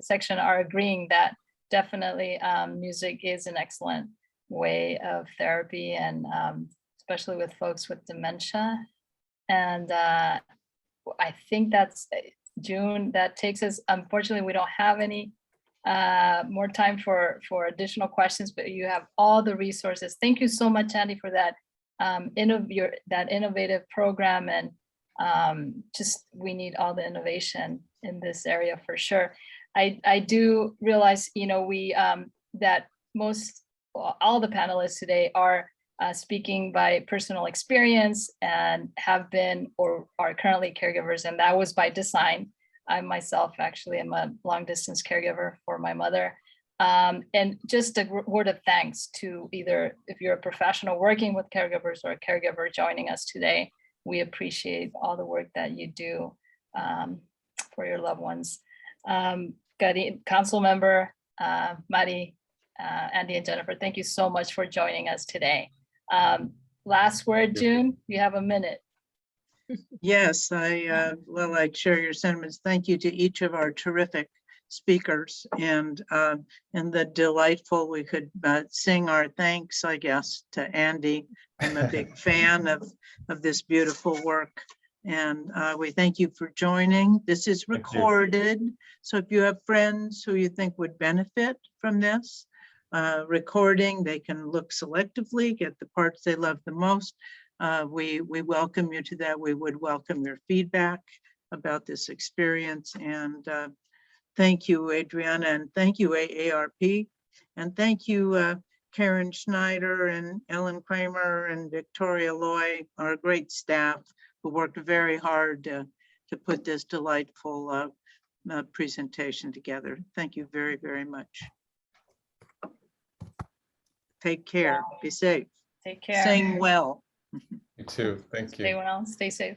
section are agreeing that definitely music is an excellent way of therapy, and especially with folks with dementia. And I think that's June. That takes us, unfortunately, we don't have any more time for additional questions, but you have all the resources. Thank you so much, Andy, for that innovative program, and just we need all the innovation in this area for sure. I do realize, we that all the panelists today are speaking by personal experience and have been or are currently caregivers, and that was by design. I myself actually am a long distance caregiver for my mother. And just a word of thanks to either if you're a professional working with caregivers or a caregiver joining us today. We appreciate all the work that you do for your loved ones. Councilmember, Mari, Andy, and Jennifer, thank you so much for joining us today. Last word, June, you have a minute. Yes, I share your sentiments. Thank you to each of our terrific speakers and the delightful, we could sing our thanks, I guess, to Andy. I'm a big fan of this beautiful work. And we thank you for joining. This is Thank you. recorded. So if you have friends who you think would benefit from this recording, they can look selectively, get the parts they love the most. We welcome you to that. We would welcome your feedback about this experience. And thank you, Adriana, and thank you, AARP. And thank you, Karen Schneider and Ellen Kramer and Victoria Loy, our great staff who worked very hard to put this delightful presentation together. Thank you very, very much. Take care. Be safe. Take care. Sing well. You too. Thank Stay you. well, stay safe.